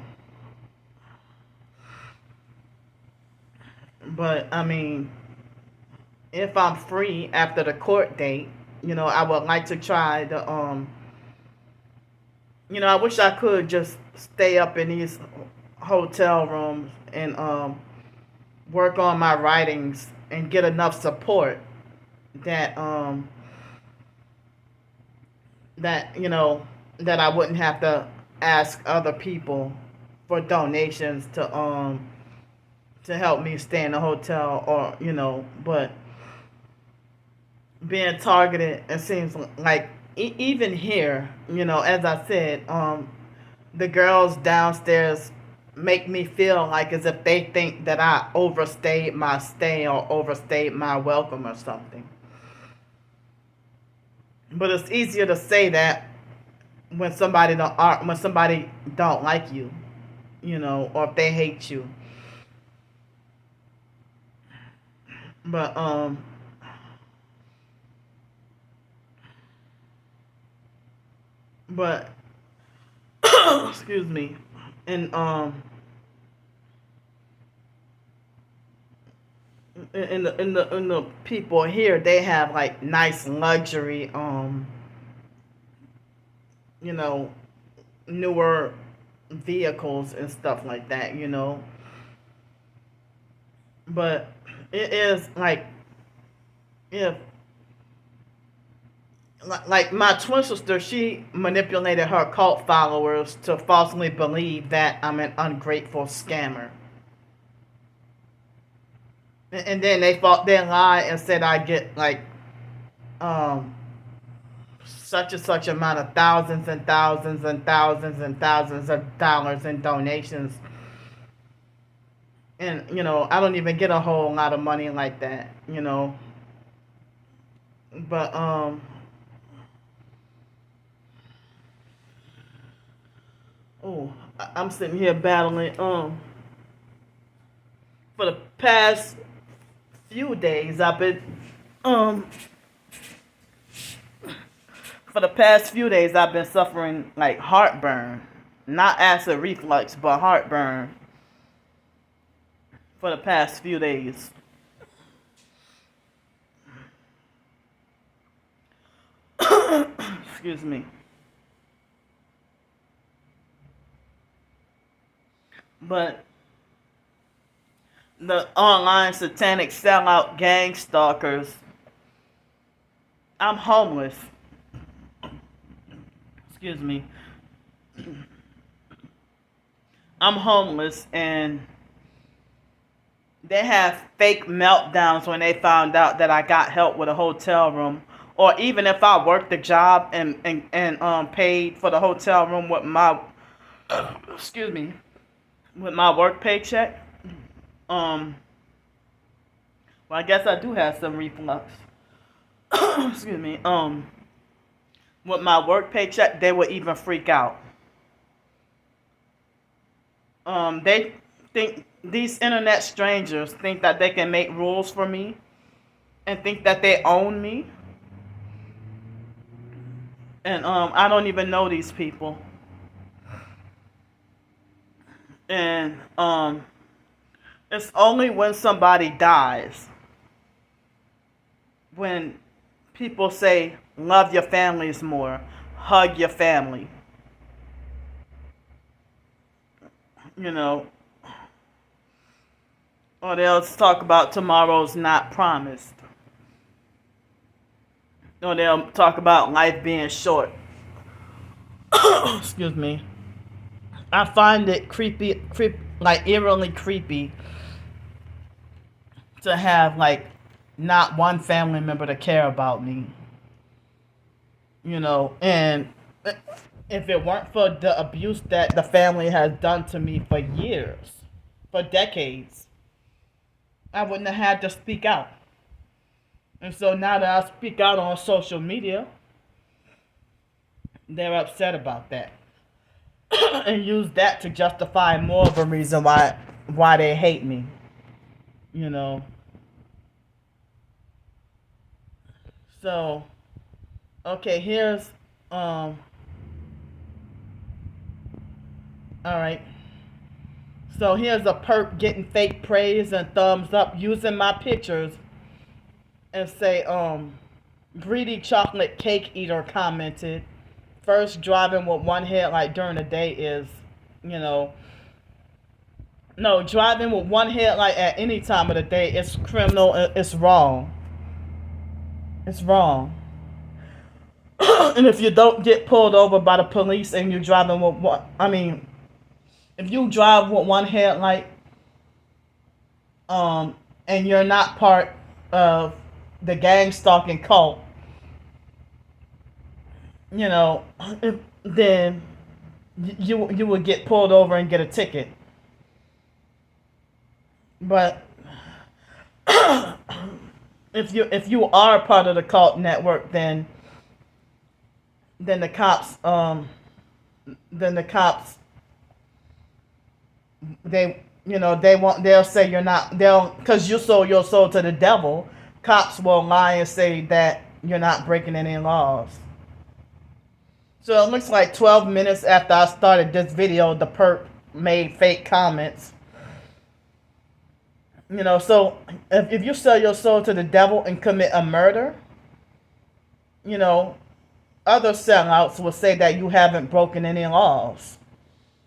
S1: But I mean, if I'm free after the court date, I would like to try the I wish I could just stay up in these hotel rooms and work on my writings and get enough support that that I wouldn't have to ask other people for donations to help me stay in a hotel or but being targeted, it seems like even here, as I said, the girls downstairs make me feel like as if they think that I overstayed my stay or overstayed my welcome or something. But it's easier to say that when somebody don't like you, or if they hate you. But but excuse me, and in the people here, they have like nice luxury you know newer vehicles and stuff like that. But it is like if like my twin sister, she manipulated her cult followers to falsely believe that I'm an ungrateful scammer. And then they lied and said I get like um such and such amount of thousands and thousands and thousands and thousands of dollars in donations. And I don't even get a whole lot of money like that. But oh, I'm sitting here battling for the past few days I've been um for the past few days I've been suffering like heartburn. Not acid reflux, but heartburn for the past few days. Excuse me. But the online satanic sellout gang stalkers, I'm homeless. Excuse me. I'm homeless and they have fake meltdowns when they found out that I got help with a hotel room. Or even if I worked the job and paid for the hotel room with my excuse me, with my work paycheck. Um well, I guess I do have some reflux. Excuse me. With my work paycheck, they would even freak out. They think these internet strangers think that they can make rules for me and think that they own me. And I don't even know these people. And it's only when somebody dies when people say love your families more, hug your family. you know, or they'll talk about tomorrow's not promised, or they'll talk about life being short. Excuse me. I find it like eerily creepy to have like not one family member to care about me, and if it weren't for the abuse that the family has done to me for years, for decades, I wouldn't have had to speak out. And so now that I speak out on social media, they're upset about that and use that to justify more of a reason why they hate me. You know. So, okay, here's all right. So here's a perp getting fake praise and thumbs up using my pictures and say, greedy chocolate cake eater commented, first driving with one headlight during the day is, no, driving with one headlight at any time of the day is criminal. It's wrong. It's wrong. And if you don't get pulled over by the police and you're driving with if you drive with one headlight, and you're not part of the gang stalking cult, then you would get pulled over and get a ticket. But if you are part of the cult network, then the cops they'll say you're not, because you sold your soul to the devil. Cops will lie and say that you're not breaking any laws. So it looks like 12 minutes after I started this video, the perp made fake comments. So if you sell your soul to the devil and commit a murder, other sellouts will say that you haven't broken any laws.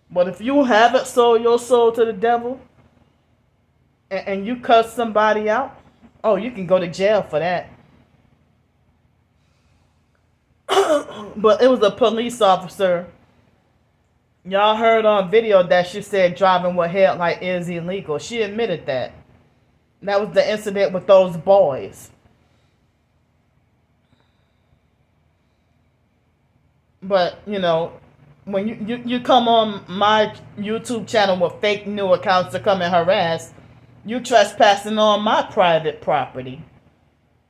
S1: But if you haven't sold your soul to the devil and you cuss somebody out, oh, you can go to jail for that. But it was a police officer. Y'all heard on video that she said driving with headlight is illegal. She admitted that. That was the incident with those boys. But, when you come on my YouTube channel with fake new accounts to come and harass, you trespassing on my private property.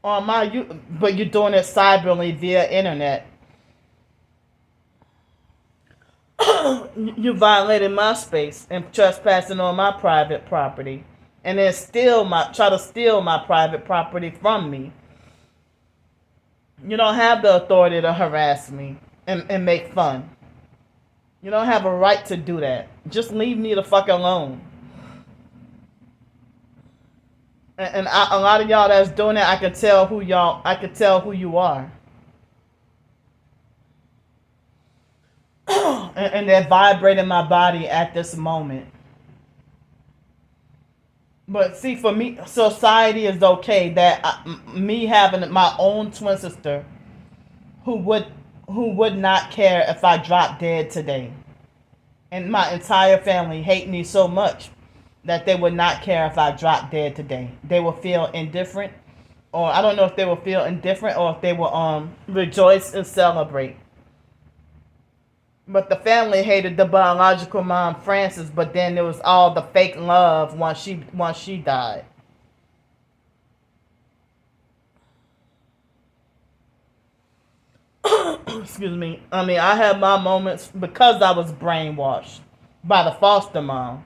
S1: But you're doing it cyberly via internet. You violated my space and trespassing on my private property. And then try to steal my private property from me. You don't have the authority to harass me and make fun. You don't have a right to do that. Just leave me the fuck alone. And a lot of y'all that's doing it, I can tell who you are. And they're vibrating my body at this moment. But see, for me, society is okay that me having my own twin sister who would not care if I dropped dead today. And my entire family hate me so much that they would not care if I dropped dead today. They will feel indifferent, or I don't know if they will feel indifferent or if they will rejoice and celebrate. But the family hated the biological mom, Frances, but then there was all the fake love once she died. Excuse me. I had my moments because I was brainwashed by the foster mom.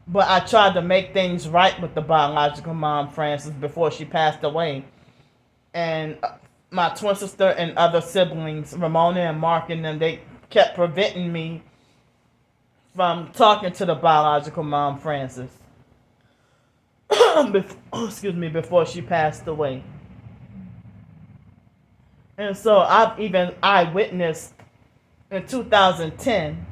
S1: But I tried to make things right with the biological mom, Frances, before she passed away. And my twin sister and other siblings, Ramona and Mark and them, they kept preventing me from talking to the biological mom, Frances. Before she passed away. And so I've even eyewitnessed in 2010,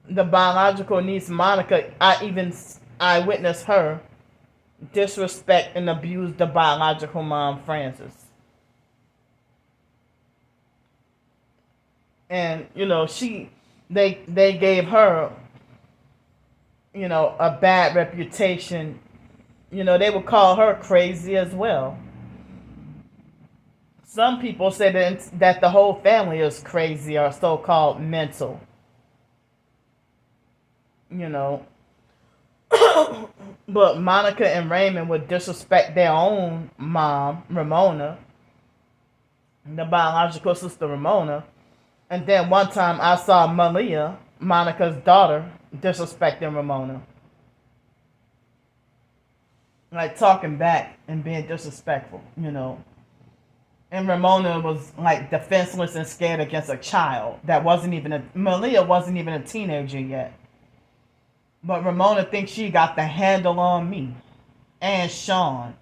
S1: the biological niece Monica, I witnessed her disrespect and abuse the biological mom Frances. And they gave her, a bad reputation. They would call her crazy as well. Some people say that the whole family is crazy or so-called mental. You know, but Monica and Raymond would disrespect their own mom, Ramona, the biological sister Ramona. And then one time I saw Malia, Monica's daughter, disrespecting Ramona. Like talking back and being disrespectful. And Ramona was like defenseless and scared against a child that Malia wasn't even a teenager yet. But Ramona thinks she got the handle on me and Sean.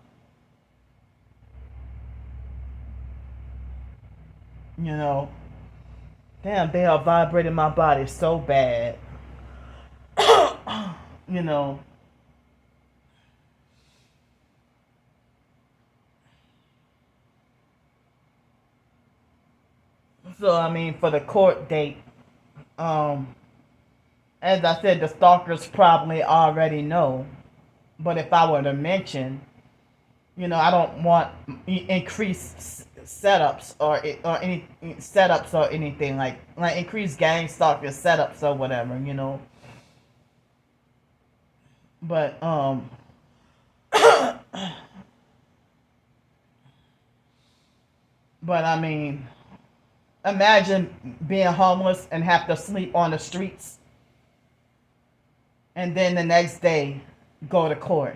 S1: Damn, they are vibrating my body so bad. you know. So I mean, for the court date, as I said, the stalkers probably already know. But if I were to mention, I don't want increased setups or any setups or anything like increased gang stalker setups or whatever. But but I mean, imagine being homeless and have to sleep on the streets, and then the next day go to court.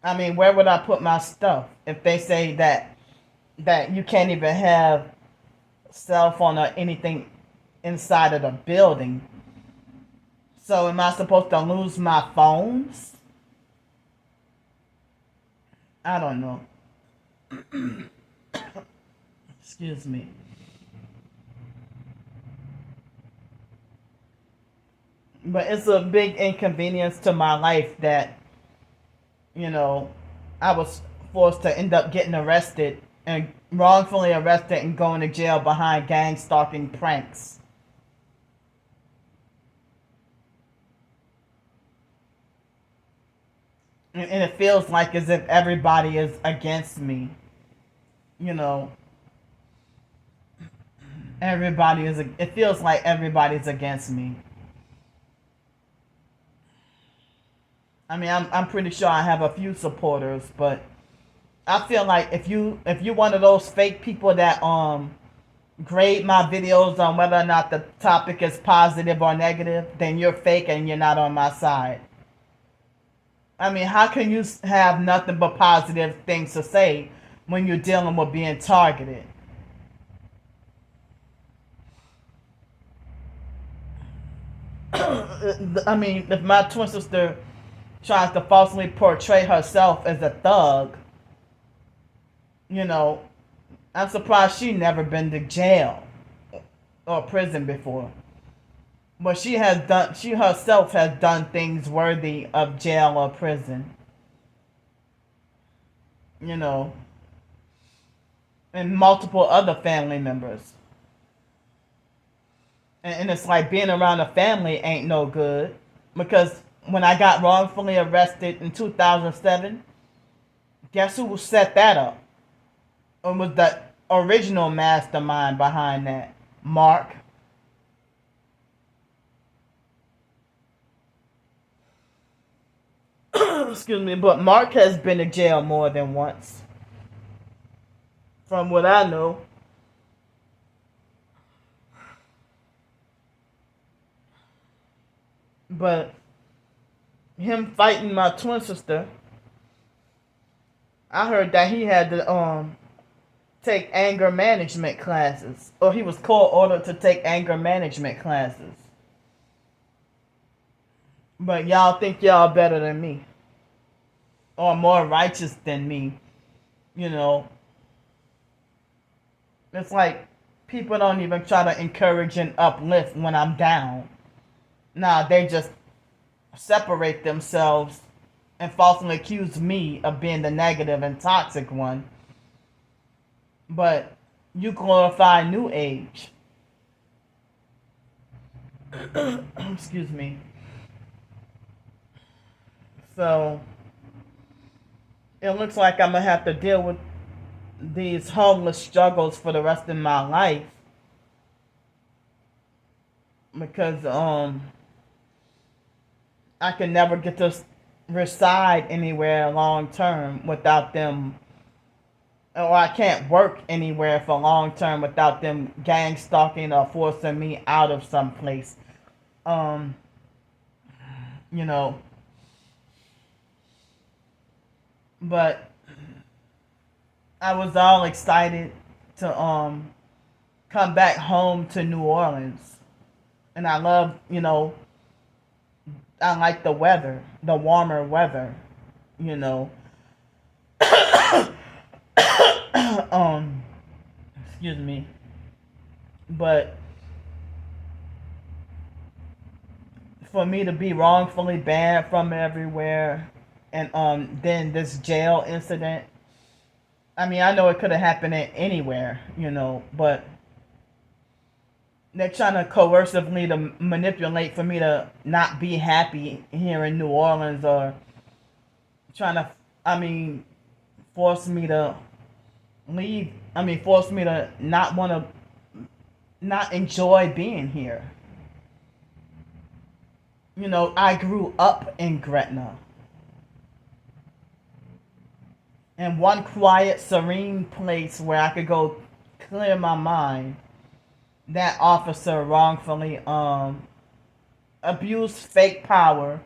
S1: I mean, where would I put my stuff if they say that you can't even have cell phone or anything inside of the building? So am I supposed to lose my phones? I don't know. Excuse me. But it's a big inconvenience to my life that, I was forced to end up getting arrested and wrongfully arrested and going to jail behind gang stalking pranks. And it feels like as if everybody is against me. It feels like everybody's against me. I mean, I'm pretty sure I have a few supporters, but I feel like if you're one of those fake people that grade my videos on whether or not the topic is positive or negative, then you're fake and you're not on my side. I mean, how can you have nothing but positive things to say when you're dealing with being targeted? I mean, if my twin sister tries to falsely portray herself as a thug, I'm surprised she never been to jail or prison before. But she herself has done things worthy of jail or prison. And multiple other family members. And it's like being around a family ain't no good. Because when I got wrongfully arrested in 2007, guess who set that up? It was the original mastermind behind that, Mark. Excuse me, but Mark has been to jail more than once. From what I know. But him fighting my twin sister, I heard that he had to take anger management classes, or he was court ordered to take anger management classes. But y'all think y'all better than me, or more righteous than me. It's like people don't even try to encourage and uplift when I'm down. Nah, they just separate themselves and falsely accuse me of being the negative and toxic one. But you glorify New Age. Excuse me. So it looks like I'm gonna have to deal with these homeless struggles for the rest of my life because I can never get to reside anywhere long term without them, or I can't work anywhere for long term without them gang stalking or forcing me out of some place. Um, you know, but I was all excited to come back home to New Orleans, and I love, I like the weather, the warmer weather, you know. Excuse me, but for me to be wrongfully banned from everywhere, and then this jail incident. I mean, I know it could have happened anywhere, but they're trying to coercively to manipulate for me to not be happy here in New Orleans, or trying to, force me to leave. Force me to not want to, not enjoy being here. I grew up in Gretna. And one quiet, serene place where I could go clear my mind. That officer wrongfully abused fake power,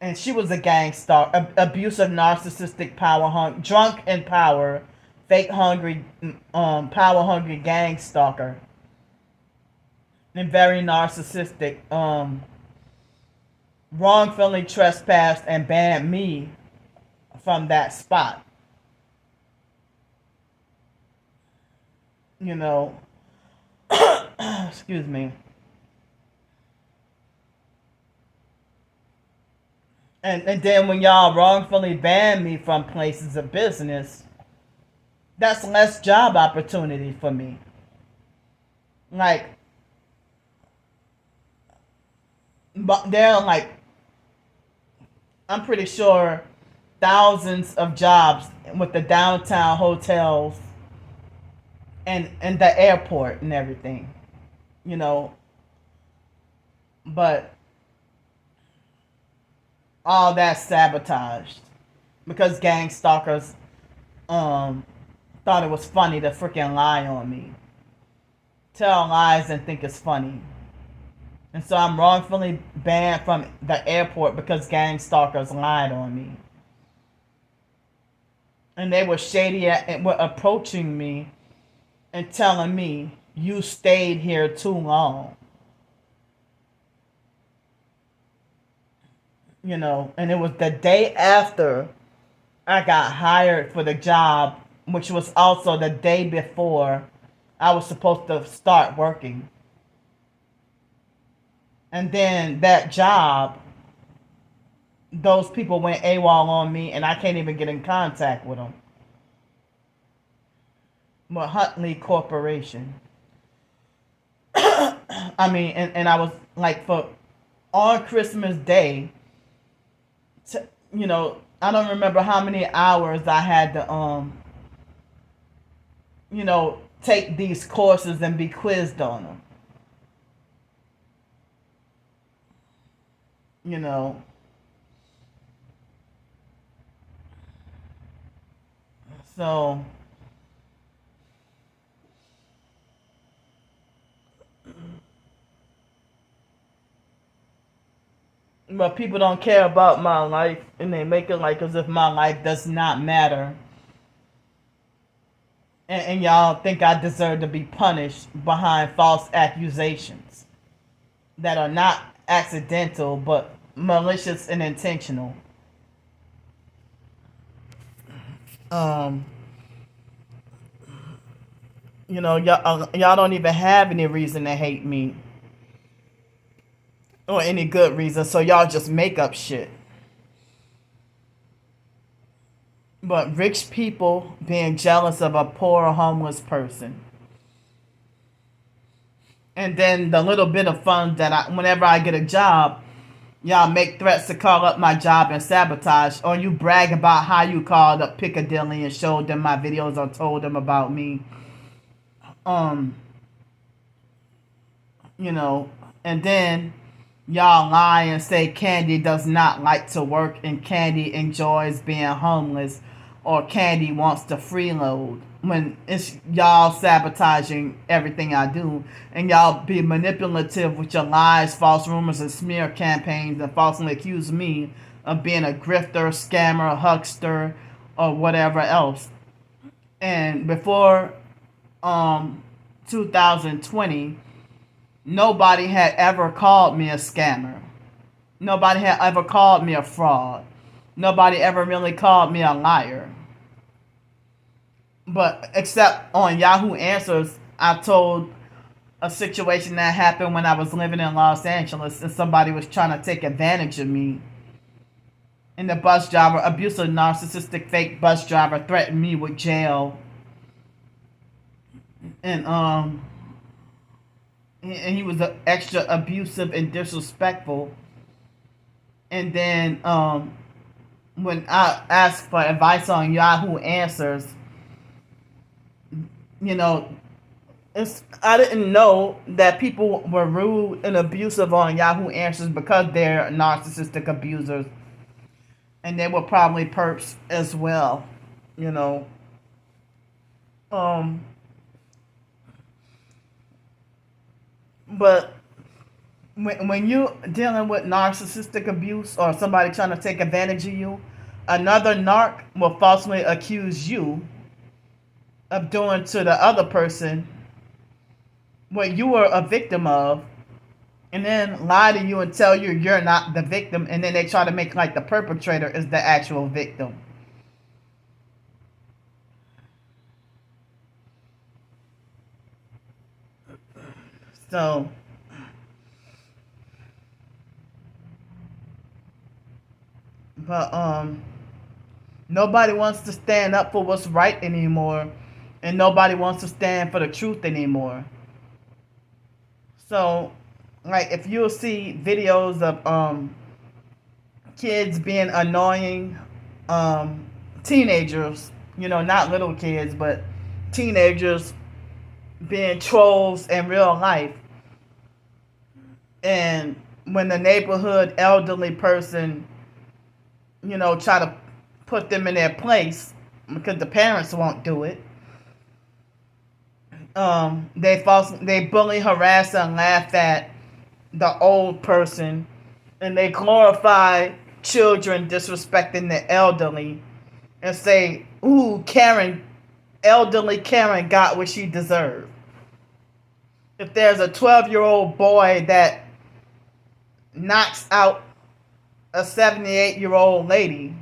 S1: and she was a gangster, abusive, narcissistic, drunk in power, fake hungry, power hungry gang stalker, and very narcissistic. Wrongfully trespassed and banned me from that spot. Excuse me. And then when y'all wrongfully ban me from places of business, that's less job opportunity for me. Like, but there are I'm pretty sure thousands of jobs with the downtown hotels and the airport and everything, but all that's sabotaged because gang stalkers thought it was funny to freaking lie on me, tell lies and think it's funny. And so I'm wrongfully banned from the airport because gang stalkers lied on me. And they were shady and were approaching me and telling me, you stayed here too long. And it was the day after I got hired for the job, which was also the day before I was supposed to start working. And then that job, those people went AWOL on me, and I can't even get in contact with them. But Huntley Corporation. And I was on Christmas Day, I don't remember how many hours I had to, take these courses and be quizzed on them. So but people don't care about my life, and they make it as if my life does not matter. And y'all think I deserve to be punished behind false accusations that are not accidental but malicious and intentional. Y'all don't even have any reason to hate me or any good reason, so y'all just make up shit. But rich people being jealous of a poor homeless person. And then the little bit of funds whenever I get a job, y'all make threats to call up my job and sabotage, or you brag about how you called up Piccadilly and showed them my videos or told them about me. Um, you know, and then y'all lie and say Candy does not like to work and Candy enjoys being homeless or Candy wants to freeload, when it's y'all sabotaging everything I do, and y'all be manipulative with your lies, false rumors, and smear campaigns, and falsely accuse me of being a grifter, scammer, huckster, or whatever else. And before 2020, nobody had ever called me a scammer. Nobody had ever called me a fraud. Nobody ever really called me a liar. But except on Yahoo Answers, I told a situation that happened when I was living in Los Angeles and somebody was trying to take advantage of me. And the bus driver, abusive, narcissistic, fake bus driver, threatened me with jail. And he was extra abusive and disrespectful. And then when I asked for advice on Yahoo Answers, I didn't know that people were rude and abusive on Yahoo Answers because they're narcissistic abusers. And they were probably perps as well, you know. But when you're dealing with narcissistic abuse or somebody trying to take advantage of you, another narc will falsely accuse you of doing to the other person what you were a victim of, and then lie to you and tell you you're not the victim, and then they try to make like the perpetrator is the actual victim. So, but nobody wants to stand up for what's right anymore, and nobody wants to stand for the truth anymore. So, like, if you'll see videos of kids being annoying teenagers, not little kids, but teenagers being trolls in real life, and when the neighborhood elderly person, try to put them in their place because the parents won't do it, they bully, harass, and laugh at the old person, and they glorify children disrespecting the elderly and say, "Ooh, elderly Karen got what she deserved." If there's a 12-year-old boy that knocks out a 78-year-old lady,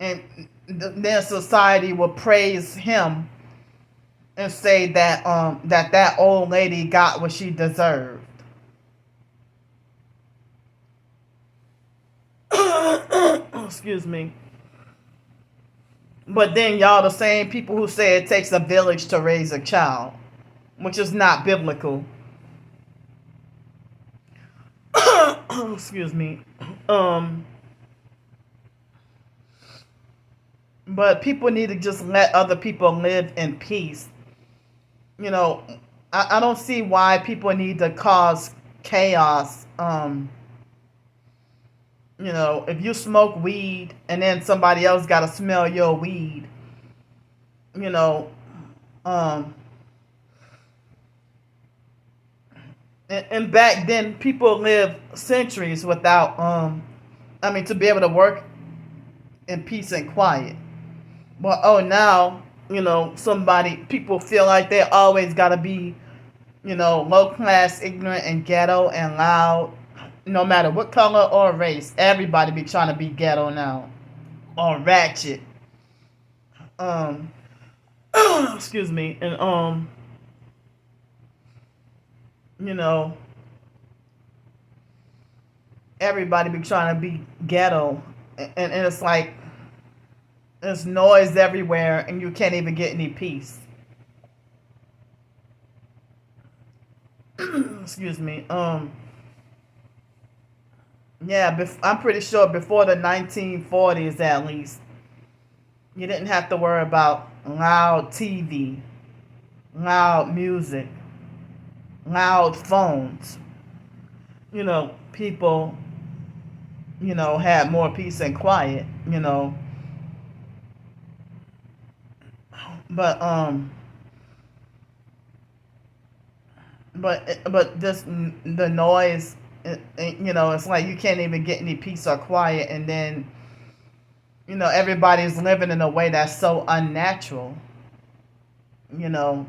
S1: and then society will praise him and say that that old lady got what she deserved. Excuse me. But then y'all the same people who say it takes a village to raise a child, which is not biblical. Excuse me. But people need to just let other people live in peace. I don't see why people need to cause chaos. If you smoke weed and then somebody else got to smell your weed, and back then people lived centuries without, to be able to work in peace and quiet. But now, people feel like they always got to be, low class, ignorant, and ghetto and loud. No matter what color or race, everybody be trying to be ghetto now or ratchet. excuse me, and you know, everybody be trying to be ghetto, and it's like there's noise everywhere, and you can't even get any peace. Excuse me. Yeah, I'm pretty sure before the 1940s, at least, you didn't have to worry about loud TV, loud music, loud phones. People, had more peace and quiet. But but just the noise, it's like you can't even get any peace or quiet, and then everybody's living in a way that's so unnatural. you know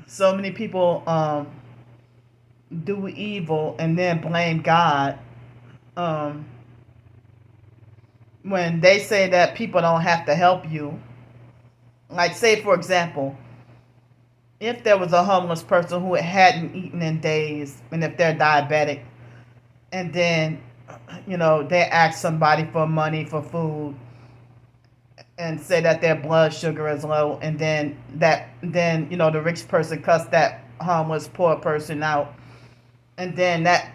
S1: so many people do evil and then blame God, um when they say that people don't have to help you. Like, say for example, if there was a homeless person who hadn't eaten in days, and if they're diabetic, and then they ask somebody for money for food, and say that their blood sugar is low, and then the rich person cuts that homeless poor person out, and then that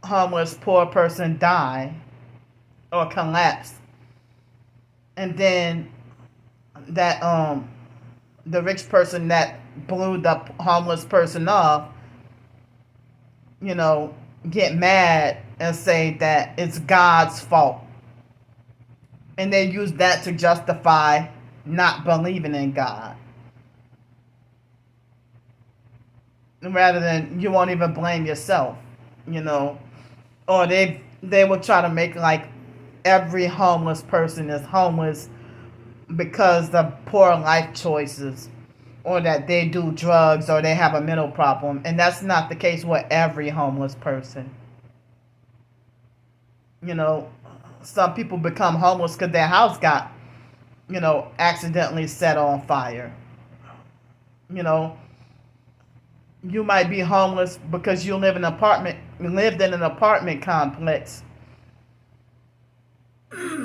S1: homeless poor person die or collapse, and then that the rich person that blew the homeless person off, get mad and say that it's God's fault. And they use that to justify not believing in God. Rather than you won't even blame yourself, Or they will try to make like every homeless person is homeless because of poor life choices, or that they do drugs, or they have a mental problem. And that's not the case with every homeless person. Some people become homeless because their house got, accidentally set on fire. You might be homeless because you lived in an apartment complex.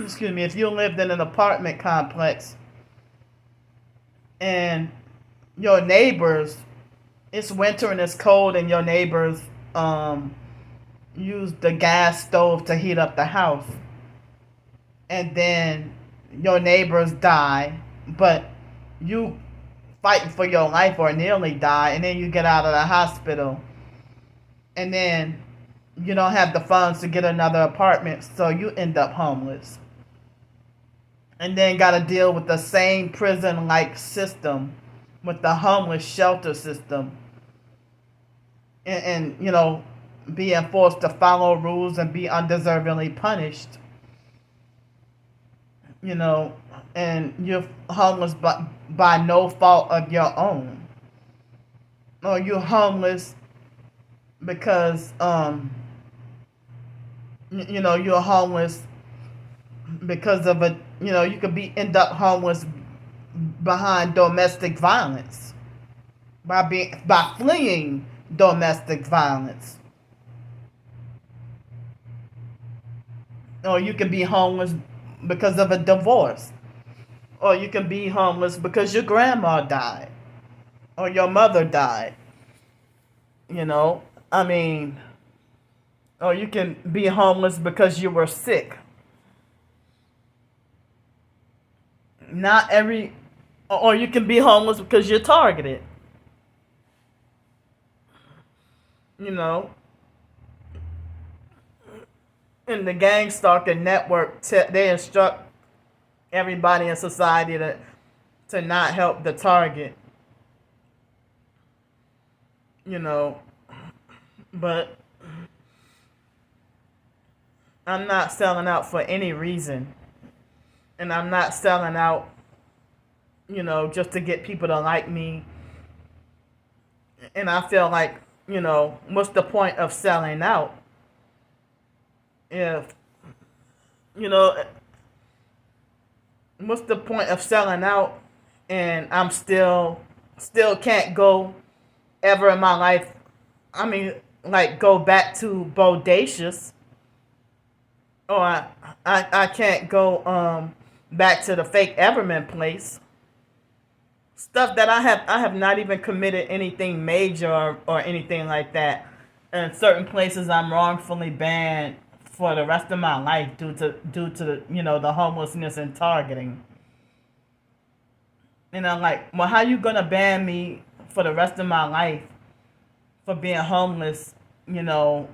S1: Excuse me. If you lived in an apartment complex and your neighbors, it's winter and it's cold, and your neighbors use the gas stove to heat up the house, and then your neighbors die, but you fighting for your life or nearly die, and then you get out of the hospital, and then you don't have the funds to get another apartment, so you end up homeless, and then got to deal with the same prison-like system, with the homeless shelter system, and being forced to follow rules and be undeservingly punished. And you're homeless by no fault of your own. Or you're homeless because you're homeless because of you could end up homeless behind domestic violence, by fleeing domestic violence. Or you can be homeless because of a divorce. Or you can be homeless because your grandma died. Or your mother died. I mean, or you can be homeless because you were sick. Or you can be homeless because you're targeted. And the gang stalking network, they instruct everybody in society to not help the target. But I'm not selling out for any reason. And I'm not selling out, just to get people to like me. And I feel like, what's the point of selling out if, what's the point of selling out and I'm still can't go ever in my life. I mean, like go back to Bodacious, or I can't go back to the fake Everman place. Stuff that I have not even committed anything major or anything like that. In certain places, I'm wrongfully banned for the rest of my life due to the, the homelessness and targeting. And I'm like, well, how you gonna ban me for the rest of my life for being homeless? You know,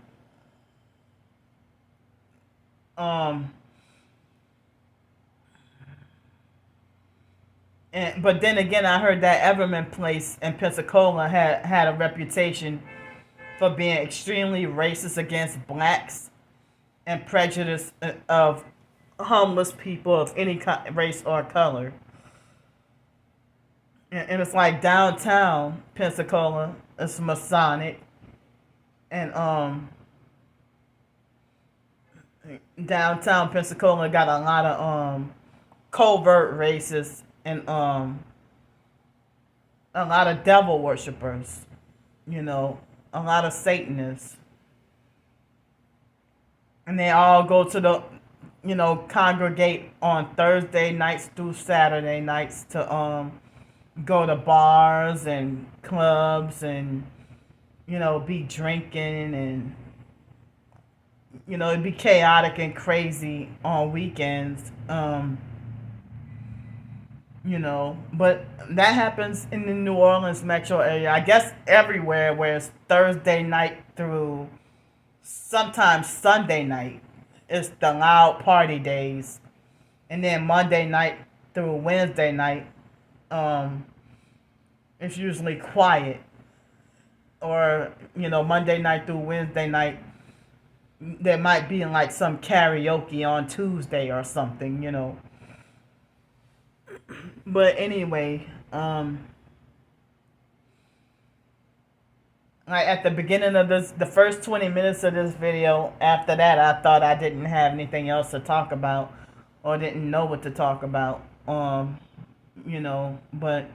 S1: um, but then again, I heard that Everman place in Pensacola had a reputation for being extremely racist against blacks and prejudice of homeless people of any race or color. And it's like downtown Pensacola, it's Masonic, and downtown Pensacola got a lot of covert racists and a lot of devil worshippers, you know, a lot of Satanists. And they all go to the, congregate on Thursday nights through Saturday nights to go to bars and clubs and, be drinking and, it'd be chaotic and crazy on weekends. But that happens in the New Orleans metro area. I guess everywhere where it's Thursday night through sometimes Sunday night. It's the loud party days. And then Monday night through Wednesday night, it's usually quiet. Or, Monday night through Wednesday night, there might be like some karaoke on Tuesday or something. But anyway, like at the beginning of the first 20 minutes of this video, after that, I thought I didn't have anything else to talk about or didn't know what to talk about. But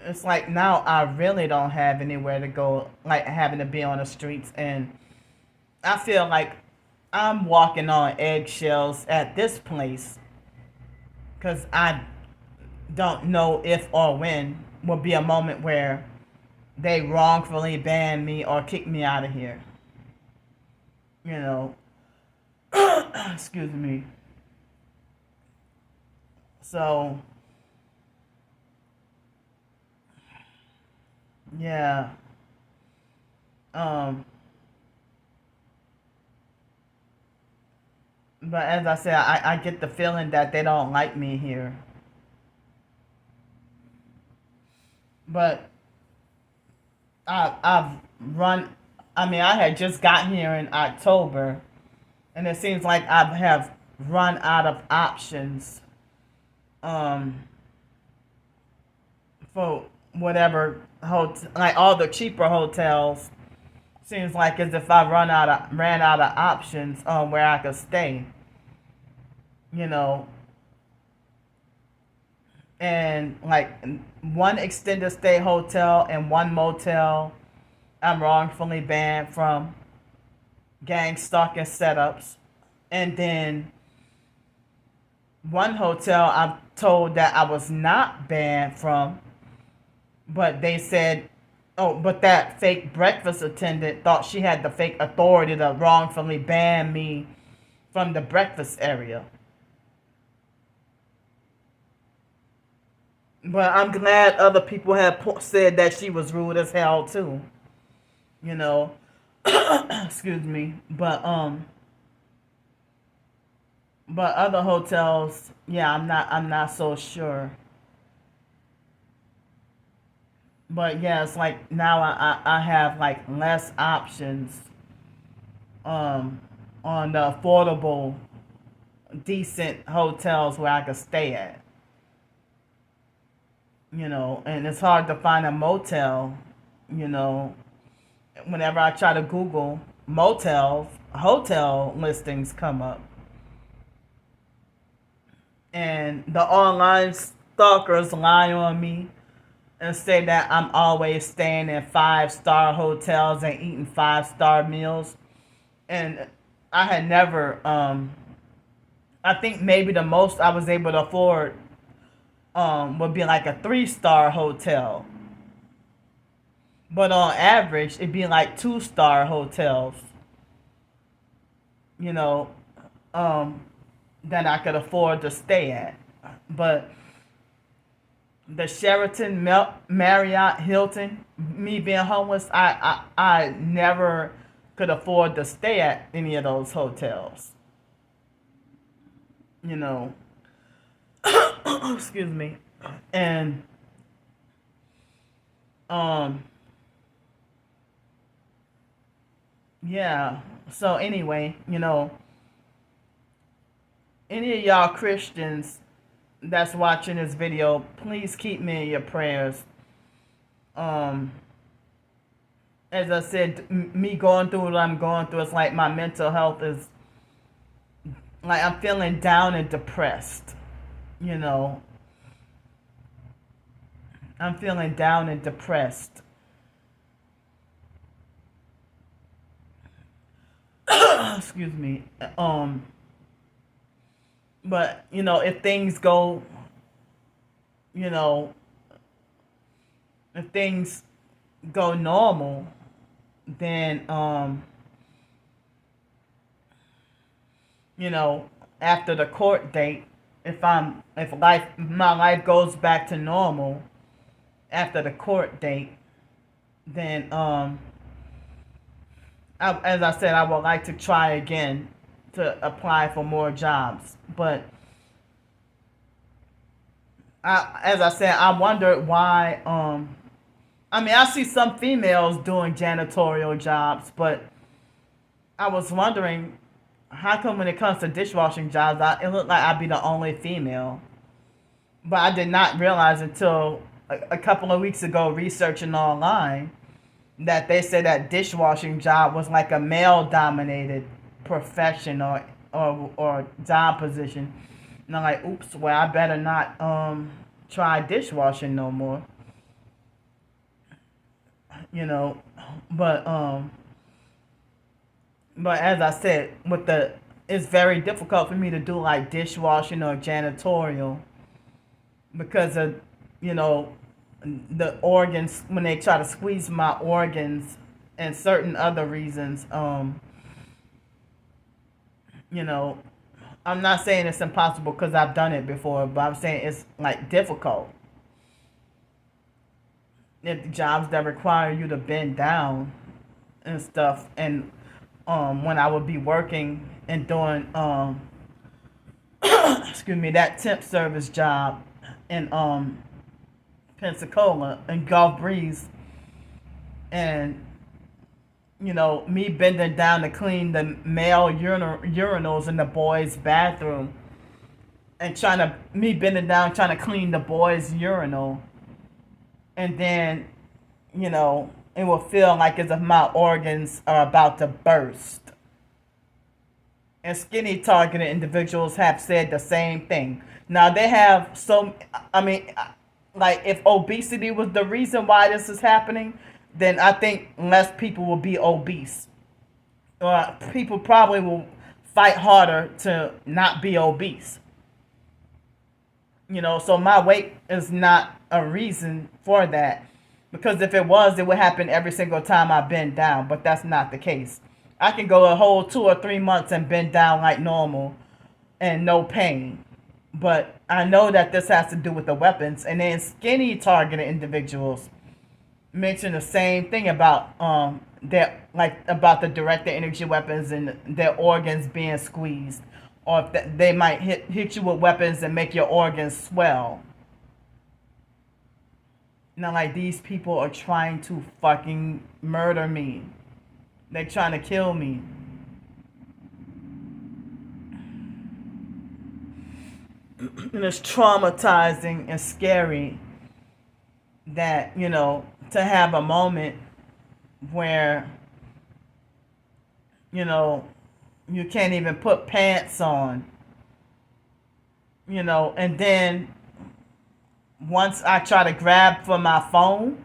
S1: it's like now I really don't have anywhere to go, like having to be on the streets, and I feel like I'm walking on eggshells at this place because I don't know if or when will be a moment where they wrongfully ban me or kick me out of here. Excuse me. So, yeah. Um, but as I said, I get the feeling that they don't like me here. But I've run. I mean, I had just got here in October, and it seems like I have run out of options um, for whatever hotel, like all the cheaper hotels. Seems like as if I ran out of options on where I could stay. You know, and like one extended stay hotel and one motel, I'm wrongfully banned from gang stalking setups, and then one hotel I'm told that I was not banned from, but they said, oh, but that fake breakfast attendant thought she had the fake authority to wrongfully ban me from the breakfast area. But I'm glad other people have said that she was rude as hell too. You know, excuse me. But other hotels, yeah, I'm not so sure. But yeah, it's like now I have like less options um on the affordable, decent hotels where I could stay at. And it's hard to find a motel, you know, whenever I try to Google motels, hotel listings come up. and the online stalkers lie on me and say that I'm always staying in 5-star hotels and eating 5-star meals. And I had never, I think maybe the most I was able to afford would be like a 3-star hotel. But on average, it'd be like 2-star hotels, you know, um, that I could afford to stay at. But the Sheraton, Marriott, Hilton, me being homeless, I never could afford to stay at any of those hotels. You know, excuse me, and um, yeah. So anyway, any of y'all Christians that's watching this video, please keep me in your prayers. Um, as I said, me going through what I'm going through, it's like my mental health is like I'm feeling down and depressed. You know, I'm feeling down and depressed. Excuse me. But if things go, you know, if things go normal, then after the court date, if my life goes back to normal after the court date, then as I said, I would like to try again to apply for more jobs. But as I said, I wondered why. I mean, I see some females doing janitorial jobs, but I was wondering how come when it comes to dishwashing jobs, it looked like I'd be the only female. But I did not realize until a couple of weeks ago, researching online, that they said that dishwashing job was like a male-dominated profession or job position. And I'm like, oops, well, I better not try dishwashing no more. But as I said, it's very difficult for me to do like dishwashing or janitorial because of the organs when they try to squeeze my organs and certain other reasons. I'm not saying it's impossible because I've done it before, but I'm saying it's like difficult. If jobs that require you to bend down and stuff, and when I would be working and doing excuse me, that temp service job in Pensacola and Gulf Breeze, and me bending down to clean the male urinals in the boys' bathroom, and me bending down trying to clean the boys' urinal, and then it will feel like as if my organs are about to burst. And skinny targeted individuals have said the same thing. Now they have like if obesity was the reason why this is happening, then I think less people will be obese. Or people probably will fight harder to not be obese. So my weight is not a reason for that. Because if it was, it would happen every single time I bend down. But that's not the case. I can go a whole 2 or 3 months and bend down like normal and no pain. But I know that this has to do with the weapons. And then skinny targeted individuals mention the same thing about about the directed energy weapons and their organs being squeezed, or if they might hit you with weapons and make your organs swell. Now, like, these people are trying to fucking murder me. They're trying to kill me. And it's traumatizing and scary that, to have a moment where, you can't even put pants on. And then once I try to grab for my phone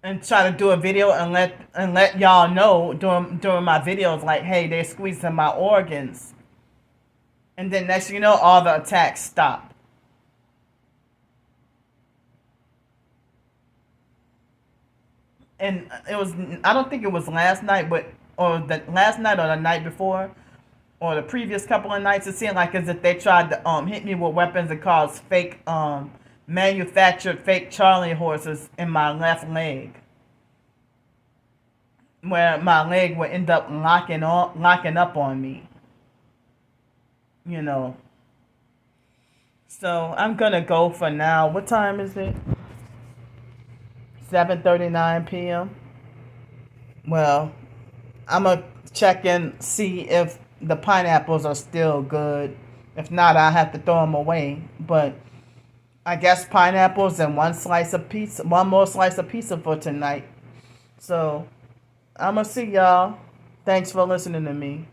S1: and try to do a video and let y'all know during my videos, like, hey, they're squeezing my organs, and then next thing you know, all the attacks stop. And I don't think it was last night, or the last night or the night before, or the previous couple of nights. It seemed like as if they tried to hit me with weapons and cause fake manufactured fake Charlie horses in my left leg, where my leg would end up locking up on me. You know. So I'm gonna go for now. What time is it? 7:39 p.m. Well, I'm gonna check and see if the pineapples are still good. If not, I have to throw them away. But I guess pineapples and one more slice of pizza for tonight. So I'm gonna see y'all. Thanks for listening to me.